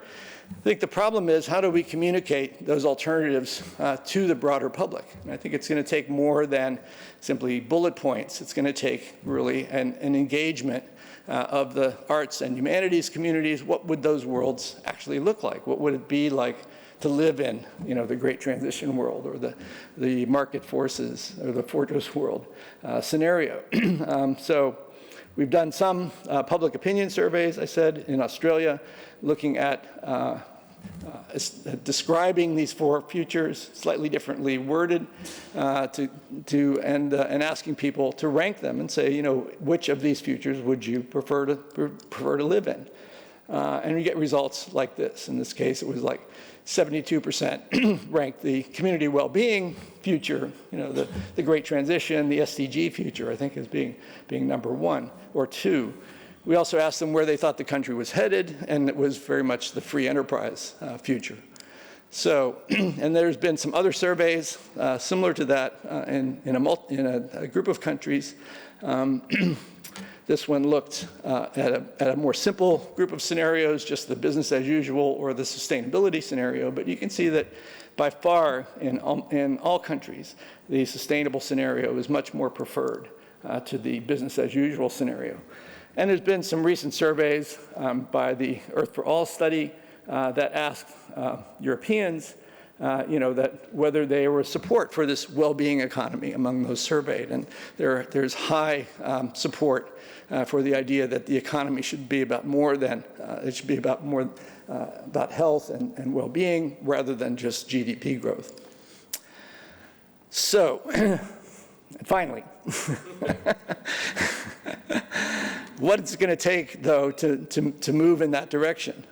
I think the problem is, how do we communicate those alternatives to the broader public? And I think it's going to take more than simply bullet points. It's going to take really an engagement of the arts and humanities communities. What would those worlds actually look like? What would it be like to live in, the Great Transition world, or the market forces, or the fortress world scenario? So we've done some public opinion surveys, I said, in Australia, looking at describing these four futures, slightly differently worded, and asking people to rank them and say, which of these futures would you prefer to live in? And we get results like this. In this case, it was like 72% ranked the community well-being future, the Great Transition, the SDG future, I think, as being number 1 or 2. We also asked them where they thought the country was headed, and it was very much the free enterprise future. So, and there's been some other surveys similar to that in a group of countries. This one looked at a more simple group of scenarios, just the business as usual or the sustainability scenario. But you can see that by far in all countries, the sustainable scenario is much more preferred to the business as usual scenario. And there's been some recent surveys by the Earth for All study that asked Europeans that whether they were support for this well-being economy among those surveyed. And there's high support for the idea that the economy should be about more than, it should be about more about health and well-being rather than just GDP growth. So, finally, what it's going to take, though, to move in that direction.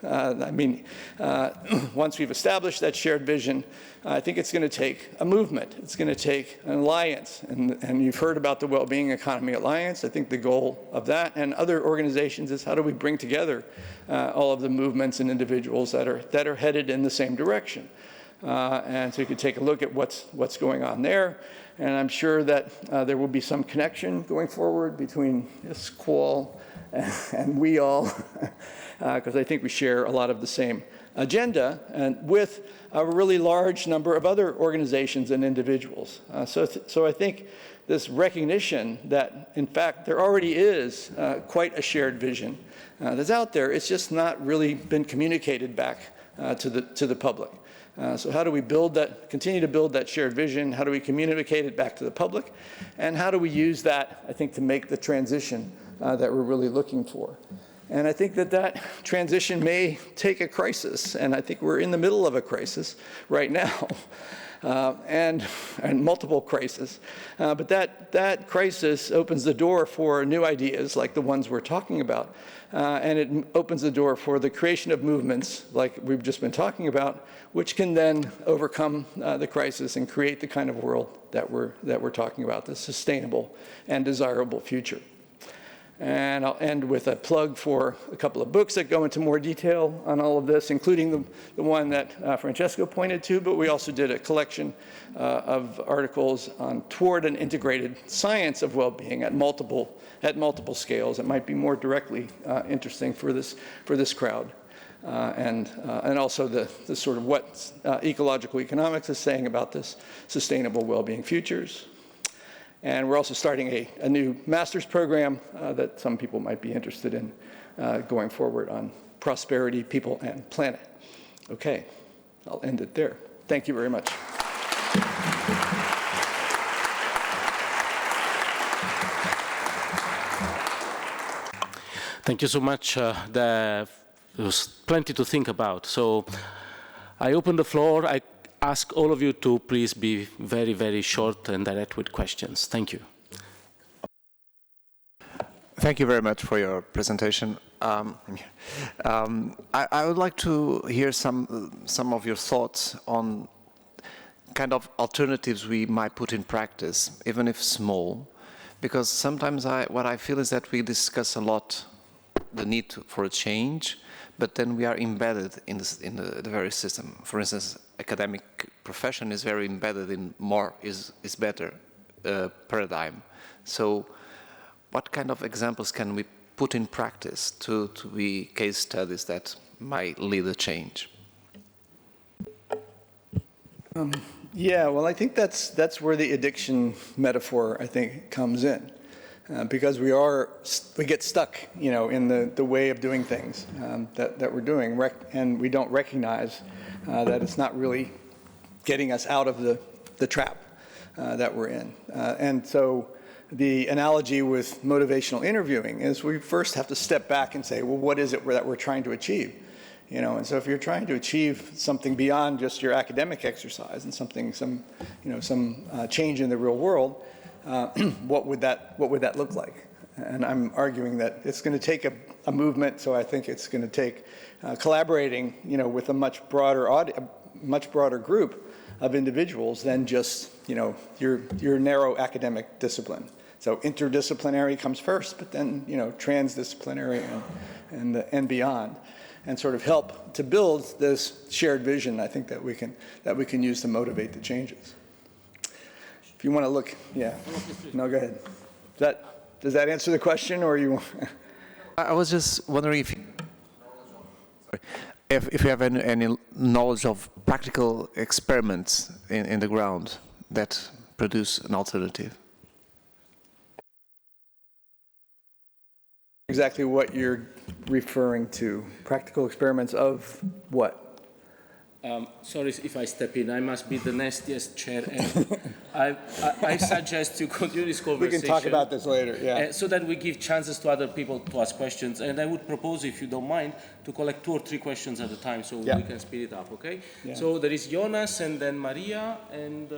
Once we've established that shared vision, I think it's going to take a movement. It's going to take an alliance. And you've heard about the Wellbeing Economy Alliance. I think the goal of that and other organizations is how do we bring together all of the movements and individuals that are headed in the same direction. And so you can take a look at what's going on there. And I'm sure that there will be some connection going forward between ISQOL and we all, because I think we share a lot of the same agenda, and with a really large number of other organizations and individuals. So I think this recognition that, in fact, there already is quite a shared vision that's out there. It's just not really been communicated back to the public. So how do we continue to build that shared vision? How do we communicate it back to the public? And how do we use that, I think, to make the transition that we're really looking for? And I think that transition may take a crisis, and I think we're in the middle of a crisis right now, and multiple crises. But that crisis opens the door for new ideas like the ones we're talking about, and it opens the door for the creation of movements like we've just been talking about, which can then overcome the crisis and create the kind of world that we're talking about, the sustainable and desirable future. And I'll end with a plug for a couple of books that go into more detail on all of this, including the one that Francesco pointed to, but we also did a collection of articles toward an integrated science of well-being at multiple scales. It might be more directly interesting for this crowd. And also the sort of what ecological economics is saying about this sustainable well-being futures. And we're also starting a new master's program that some people might be interested in going forward on prosperity, people, and planet. Okay, I'll end it there. Thank you very much. Thank you so much. There was plenty to think about. So I open the floor. I ask all of you to please be very, very short and direct with questions. Thank you. Thank you very much for your presentation. I would like to hear some of your thoughts on kind of alternatives we might put in practice, even if small, because sometimes what I feel is that we discuss a lot the need for a change, but then we are embedded in the very system. For instance, academic profession is very embedded in more is better paradigm. So what kind of examples can we put in practice to be case studies that might lead a change? Yeah, well, I think that's where the addiction metaphor, I think, comes in. Because we get stuck, in the way of doing things that we're doing, and we don't recognize that it's not really getting us out of the trap that we're in. And so the analogy with motivational interviewing is we first have to step back and say, well, what is it that we're trying to achieve? And so if you're trying to achieve something beyond just your academic exercise and some change in the real world, what would that look like? And I'm arguing that it's going to take a movement. So I think it's going to take collaborating, with a much broader group of individuals than just, your narrow academic discipline. So interdisciplinary comes first, but then, transdisciplinary and beyond, and sort of help to build this shared vision. I think that we can use to motivate the changes. If you want to look, yeah. No, go ahead. Does that answer the question, or you? I was just wondering if you have any knowledge of practical experiments in the ground that produce an alternative. Exactly what you're referring to. Practical experiments of what? Sorry if I step in. I must be the nastiest chair ever. I suggest you continue this conversation. We can talk about this later, yeah. So that we give chances to other people to ask questions. And I would propose, if you don't mind, to collect 2 or 3 questions at a time so we can speed it up, okay? Yeah. So there is Jonas and then Maria and...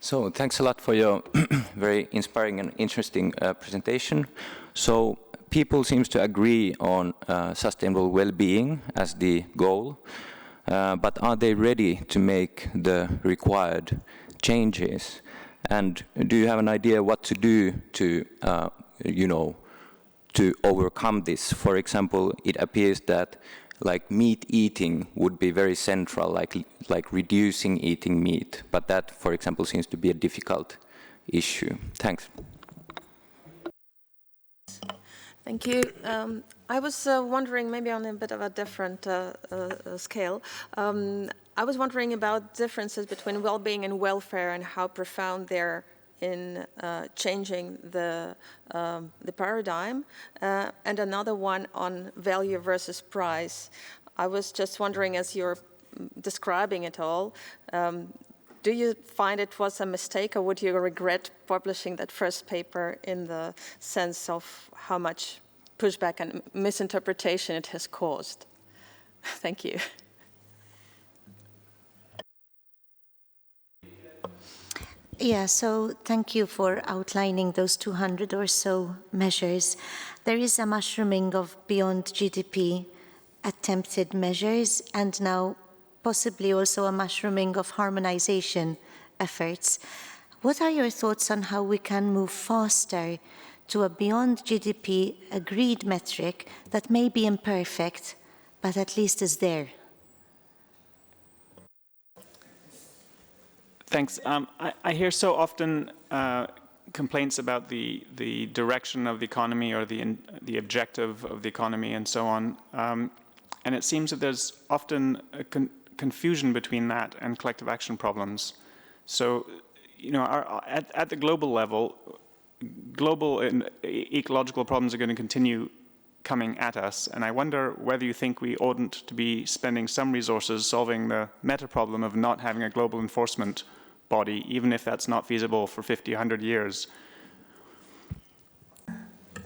So thanks a lot for your very inspiring and interesting presentation. So people seem to agree on sustainable well-being as the goal, but are they ready to make the required changes? And do you have an idea what to do to, to overcome this? For example, it appears that like meat eating would be very central, like reducing eating meat, but that, for example, seems to be a difficult issue. Thanks. Thank you. I was wondering, maybe on a bit of a different scale, I was wondering about differences between well-being and welfare and how profound they're in changing the paradigm, and another one on value versus price. I was just wondering, as you're describing it all, do you find it was a mistake, or would you regret publishing that first paper in the sense of how much pushback and misinterpretation it has caused? Thank you. Yeah, so thank you for outlining those 200 or so measures. There is a mushrooming of beyond GDP attempted measures, and now possibly also a mushrooming of harmonization efforts. What are your thoughts on how we can move faster to a beyond GDP agreed metric that may be imperfect, but at least is there? Thanks. I hear so often complaints about the direction of the economy or the objective of the economy and so on. And it seems that there's often a confusion between that and collective action problems. So, at the global level, global and ecological problems are going to continue coming at us. And I wonder whether you think we oughtn't to be spending some resources solving the meta problem of not having a global enforcement body, even if that's not feasible for 50, 100 years.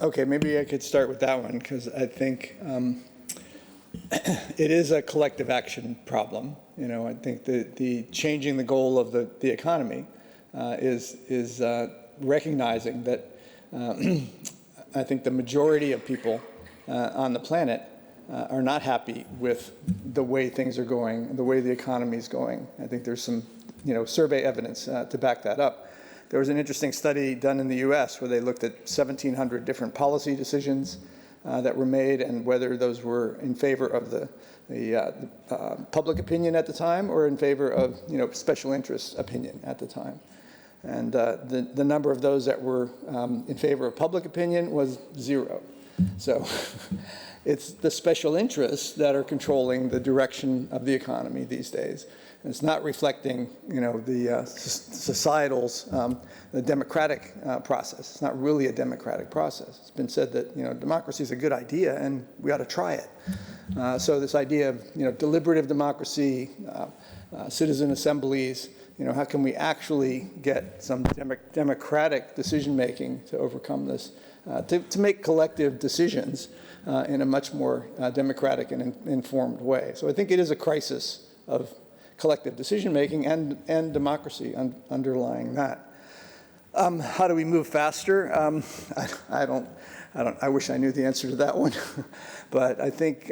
Okay, maybe I could start with that one, because I think it is a collective action problem. I think the changing the goal of the economy is recognizing that I think the majority of people on the planet are not happy with the way things are going, the way the economy is going. I think there's some survey evidence to back that up. There was an interesting study done in the US where they looked at 1,700 different policy decisions that were made and whether those were in favor of the public opinion at the time or in favor of special interest opinion at the time. And the number of those that were in favor of public opinion was 0. So it's the special interests that are controlling the direction of the economy these days. And it's not reflecting, the societal's, the democratic process. It's not really a democratic process. It's been said that, democracy is a good idea and we ought to try it. So this idea of, deliberative democracy, citizen assemblies, how can we actually get some democratic decision-making to overcome this, to make collective decisions in a much more democratic and informed way. So I think it is a crisis of collective decision-making and democracy underlying that. How do we move faster? I wish I knew the answer to that one. But I think,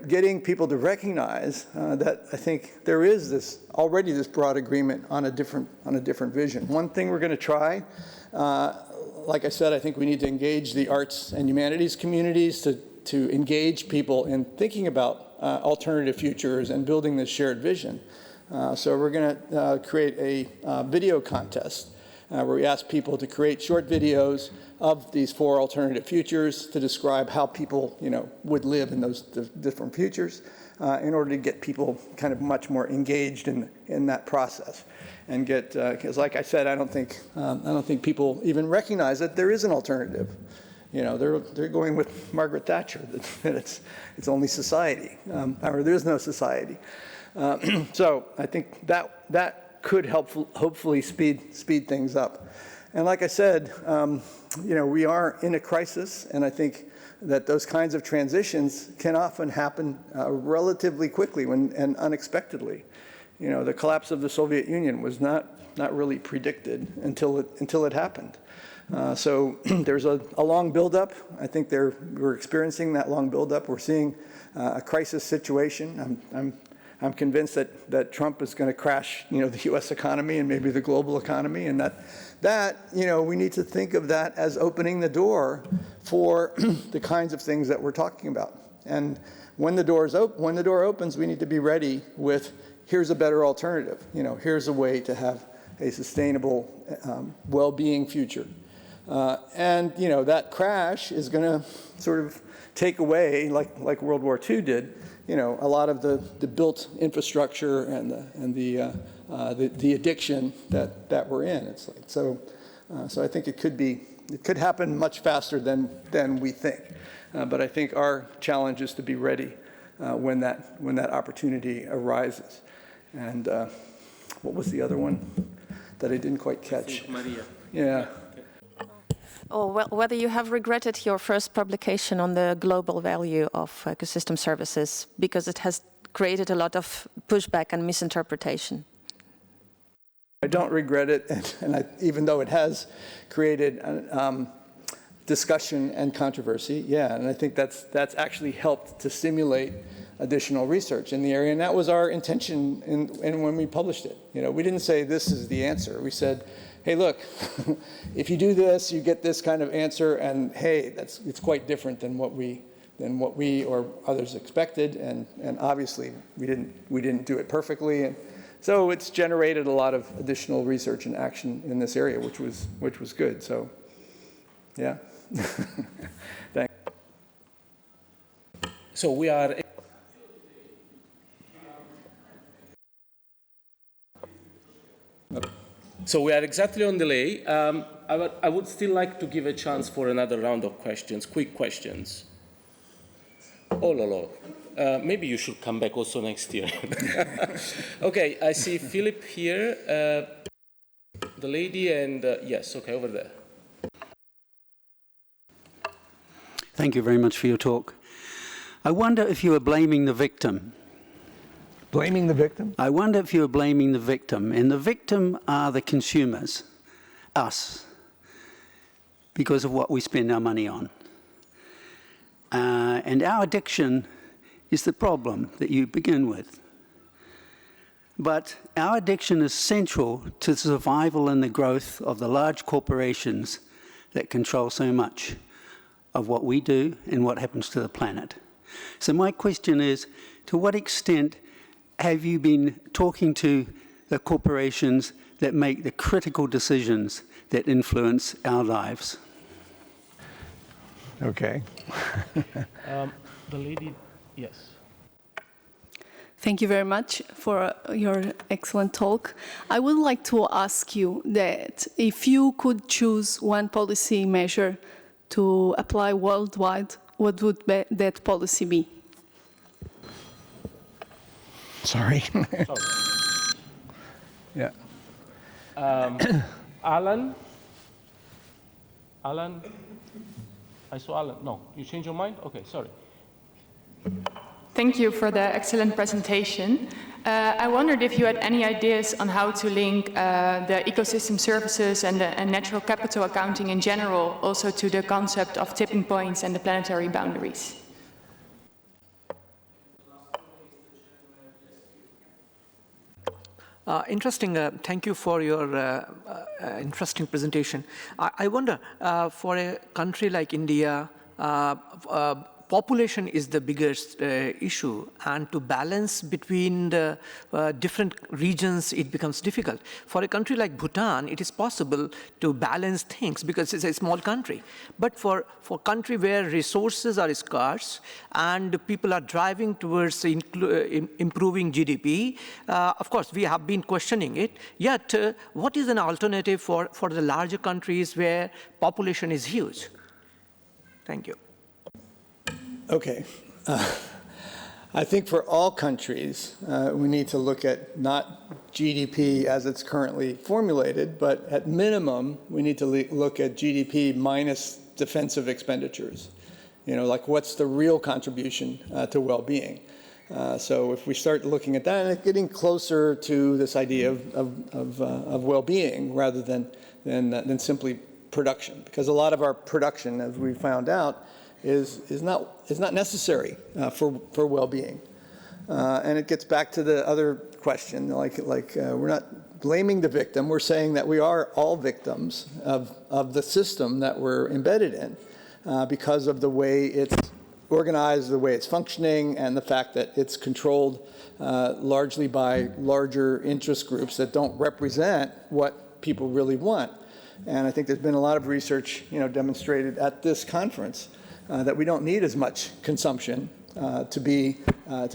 getting people to recognize that I think there is already this broad agreement on a different vision. One thing we're going to try, like I said, I think we need to engage the arts and humanities communities to engage people in thinking about alternative futures and building this shared vision. So we're going to create a video contest where we ask people to create short videos of these 4 alternative futures to describe how people, would live in those different futures in order to get people kind of much more engaged in that process. And because like I said, I don't think people even recognize that there is an alternative. You know, they're going with Margaret Thatcher, that it's only society, or there's no society. So I think that could hopefully speed things up. And like I said, you know, we are in a crisis, and I think that those kinds of transitions can often happen relatively quickly and unexpectedly. You know, the collapse of the Soviet Union was not really predicted until it happened. So there's a long buildup. I think we're experiencing that long buildup. We're seeing a crisis situation. I'm convinced that Trump is going to crash, you know, the U.S. economy and maybe the global economy, and that you know, we need to think of that as opening the door for the kinds of things that we're talking about. And when the door opens, we need to be ready with, here's a better alternative. You know, here's a way to have a sustainable, well-being future. And you know, that crash is going to sort of take away, like World War II did, you know, a lot of the built infrastructure and the addiction that we're in. It's like, so I think it could happen much faster than we think. But I think our challenge is to be ready when that opportunity arises. And what was the other one that I didn't quite catch? Maria. Yeah. Or whether you have regretted your first publication on the global value of ecosystem services because it has created a lot of pushback and misinterpretation. I don't regret it, and even though it has created discussion and controversy, yeah, and I think that's actually helped to stimulate additional research in the area, and that was our intention in when we published it. You know, we didn't say this is the answer. We said, hey, look, if you do this, you get this kind of answer, and hey, it's quite different than what we or others expected, and obviously we didn't do it perfectly, and so it's generated a lot of additional research and action in this area, which was good. So, yeah. Thanks. So we are. So we are exactly on delay. I would still like to give a chance for another round of questions, quick questions. Oh, Lolo. Maybe you should come back also next year. Okay, I see Philip here, the lady, and yes, okay, over there. Thank you very much for your talk. I wonder if you were blaming the victim. Blaming the victim? I wonder if you were blaming the victim, and the victim are the consumers, us, because of what we spend our money on. And our addiction is the problem that you begin with. But our addiction is central to the survival and the growth of the large corporations that control so much of what we do and what happens to the planet. So my question is, to what extent have you been talking to the corporations that make the critical decisions that influence our lives? Okay. The lady, yes. Thank you very much for your excellent talk. I would like to ask you that if you could choose one policy measure to apply worldwide, what would that policy be? Sorry. Yeah. Alan? I saw Alan. No, you changed your mind? Okay, sorry. Thank you for the excellent presentation. I wondered if you had any ideas on how to link the ecosystem services and natural capital accounting in general also to the concept of tipping points and the planetary boundaries. Interesting. Thank you for your interesting presentation. I wonder, for a country like India, population is the biggest issue, and to balance between the different regions, it becomes difficult. For a country like Bhutan, it is possible to balance things because it's a small country. But for a country where resources are scarce and people are driving towards improving GDP, of course, we have been questioning it. Yet, what is an alternative for the larger countries where population is huge? Thank you. Okay. I think for all countries, we need to look at not GDP as it's currently formulated, but at minimum, we need to look at GDP minus defensive expenditures. You know, like what's the real contribution to well-being? So if we start looking at that, and it's getting closer to this idea of well-being rather than simply production, because a lot of our production, as we found out, is not necessary for well-being, and it gets back to the other question. We're not blaming the victim. We're saying that we are all victims of the system that we're embedded in because of the way it's organized, the way it's functioning, and the fact that it's controlled largely by larger interest groups that don't represent what people really want. And I think there's been a lot of research, demonstrated at this conference that we don't need as much consumption to be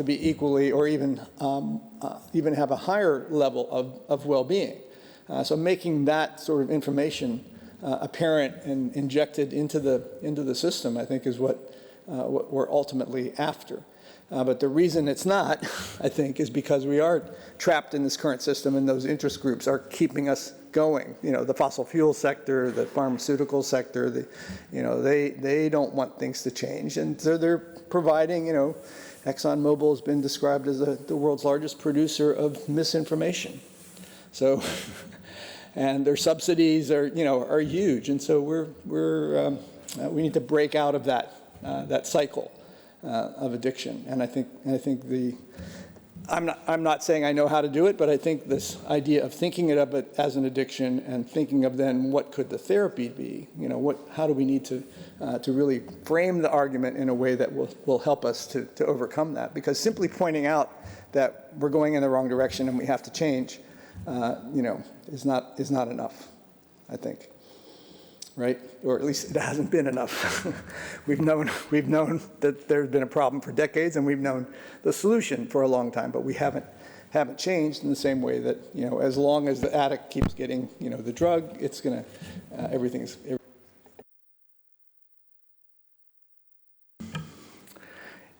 equally or even have a higher level of well-being. So making that sort of information apparent and injected into the system, I think, is what we're ultimately after. But the reason it's not, I think, is because we are trapped in this current system, and those interest groups are keeping us going. The fossil fuel sector, the pharmaceutical sector, they don't want things to change, and so they're providing. ExxonMobil has been described as the world's largest producer of misinformation. So, and their subsidies are huge, and so we need to break out of that cycle of addiction. And I think I'm not saying I know how to do it, but I think this idea of thinking it up as an addiction and thinking of then what could the therapy be, how do we need to really frame the argument in a way that will help us to overcome that? Because simply pointing out that we're going in the wrong direction and we have to change, is not enough, I think. Right? Or at least it hasn't been enough. We've known that there's been a problem for decades, and we've known the solution for a long time, but we haven't changed in the same way that, as long as the addict keeps getting, the drug, it's gonna, everything's.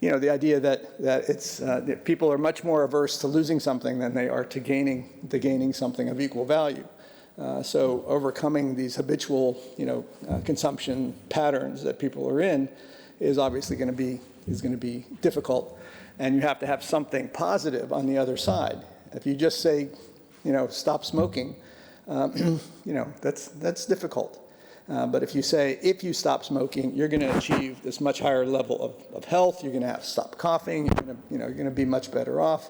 The idea that it's that people are much more averse to losing something than they are to gaining something of equal value. So overcoming these habitual, consumption patterns that people are in is obviously going to be difficult, and you have to have something positive on the other side. If you just say, stop smoking, that's difficult. But if you say, if you stop smoking, you're going to achieve this much higher level of health. You're going to have to stop coughing. You're going to be much better off.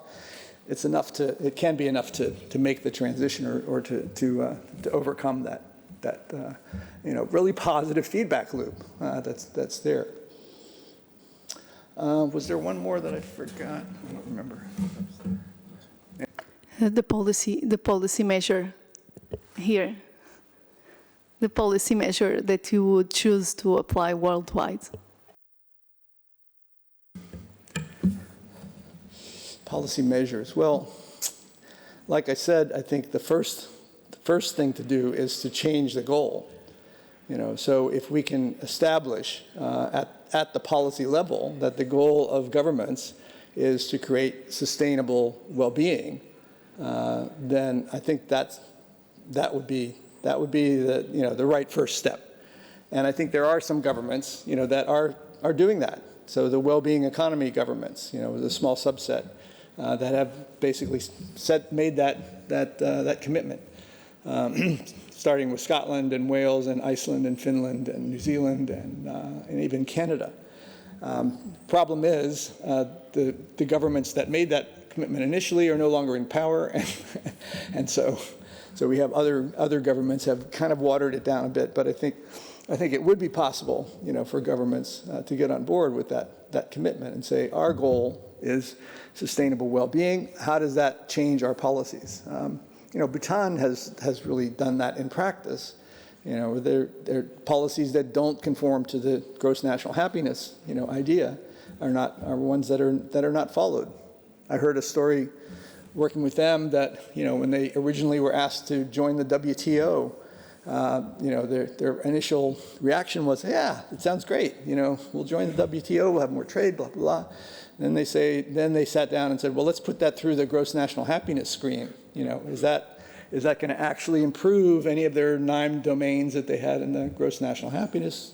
It can be enough to make the transition or to overcome that really positive feedback loop that's there. Was there one more that I forgot? I don't remember. The policy measure here. The policy measure that you would choose to apply worldwide. Policy measures. Well, like I said, I think the first thing to do is to change the goal. So if we can establish at the policy level that the goal of governments is to create sustainable well-being, then I think that would be the right first step. And I think there are some governments that are doing that. So the well-being economy governments, the small subset. That have basically made that commitment, starting with Scotland and Wales and Iceland and Finland and New Zealand and even Canada. Problem is the governments that made that commitment initially are no longer in power, and so we have other governments have kind of watered it down a bit. But I think it would be possible, for governments to get on board with that commitment and say our goal is sustainable well-being. How does that change our policies? Bhutan has really done that in practice. Their policies that don't conform to the gross national happiness, idea are ones that are not followed. I heard a story working with them that when they originally were asked to join the WTO, their initial reaction was, yeah, it sounds great. We'll join the WTO, we'll have more trade, blah, blah, blah. Then they sat down and said, well, let's put that through the gross national happiness screen. Is that going to actually improve any of their 9 domains that they had in the gross national happiness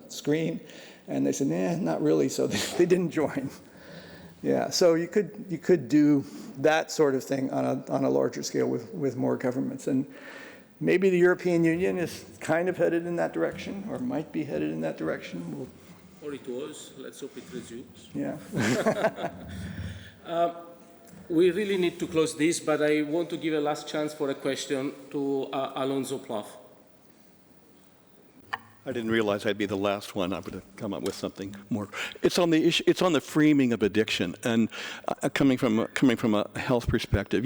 screen? And they said, nah, not really. So they didn't join. Yeah, so you could do that sort of thing on a larger scale with more governments. And maybe the European Union is kind of headed in that direction, or might be headed in that direction. Or it was. Let's hope it resumes. Yeah. We really need to close this, but I want to give a last chance for a question to Alonso Plough. I didn't realize I'd be the last one. I would have come up with something more. It's on the issue. It's on the framing of addiction, and coming from a health perspective,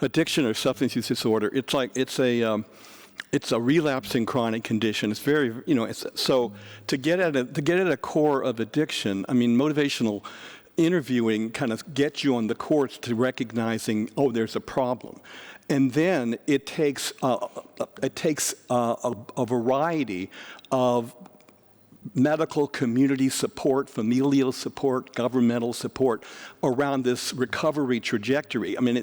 addiction or substance use disorder. It's a relapsing chronic condition. It's very, so to get at a core of addiction. I mean, motivational interviewing kind of gets you on the course to recognizing, oh, there's a problem. And then it takes a variety of medical community support, familial support, governmental support around this recovery trajectory. I mean,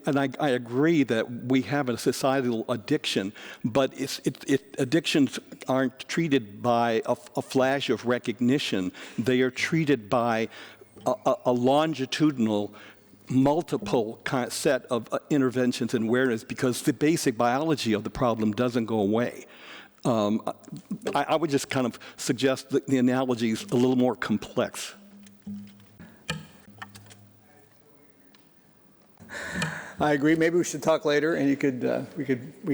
and I agree that we have a societal addiction, but addictions aren't treated by a flash of recognition. They are treated by a longitudinal, multiple set of interventions and awareness, because the basic biology of the problem doesn't go away. I would just kind of suggest that the analogy is a little more complex. I agree. Maybe we should talk later, and we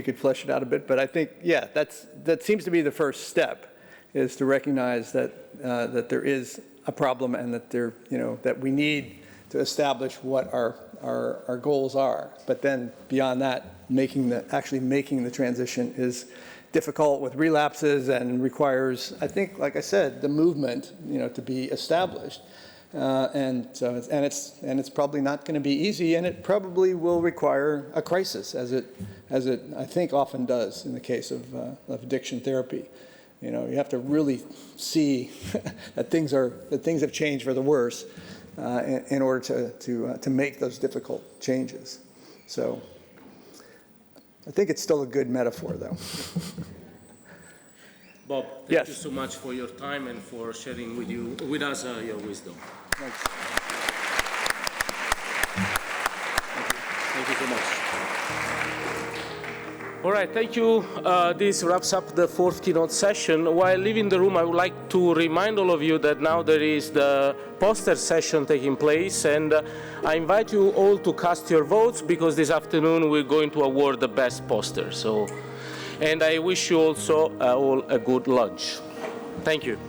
could flesh it out a bit. But I think, yeah, that seems to be the first step, is to recognize that there is a problem, and that that we need to establish what our goals are. But then beyond that, actually making the transition is difficult with relapses, and requires, I think, like I said, the movement, to be established. And it's probably not going to be easy, and it probably will require a crisis, as it I think often does in the case of addiction therapy. You have to really see that things have changed for the worse in order to make those difficult changes. So I think it's still a good metaphor, though. Bob, thank you so much for your time and for sharing with us your wisdom. Thanks. Thank you so much. All right, thank you. This wraps up the 4th keynote session. While leaving the room, I would like to remind all of you that now there is the poster session taking place, and I invite you all to cast your votes, because this afternoon we're going to award the best poster. And I wish you also all a good lunch. Thank you.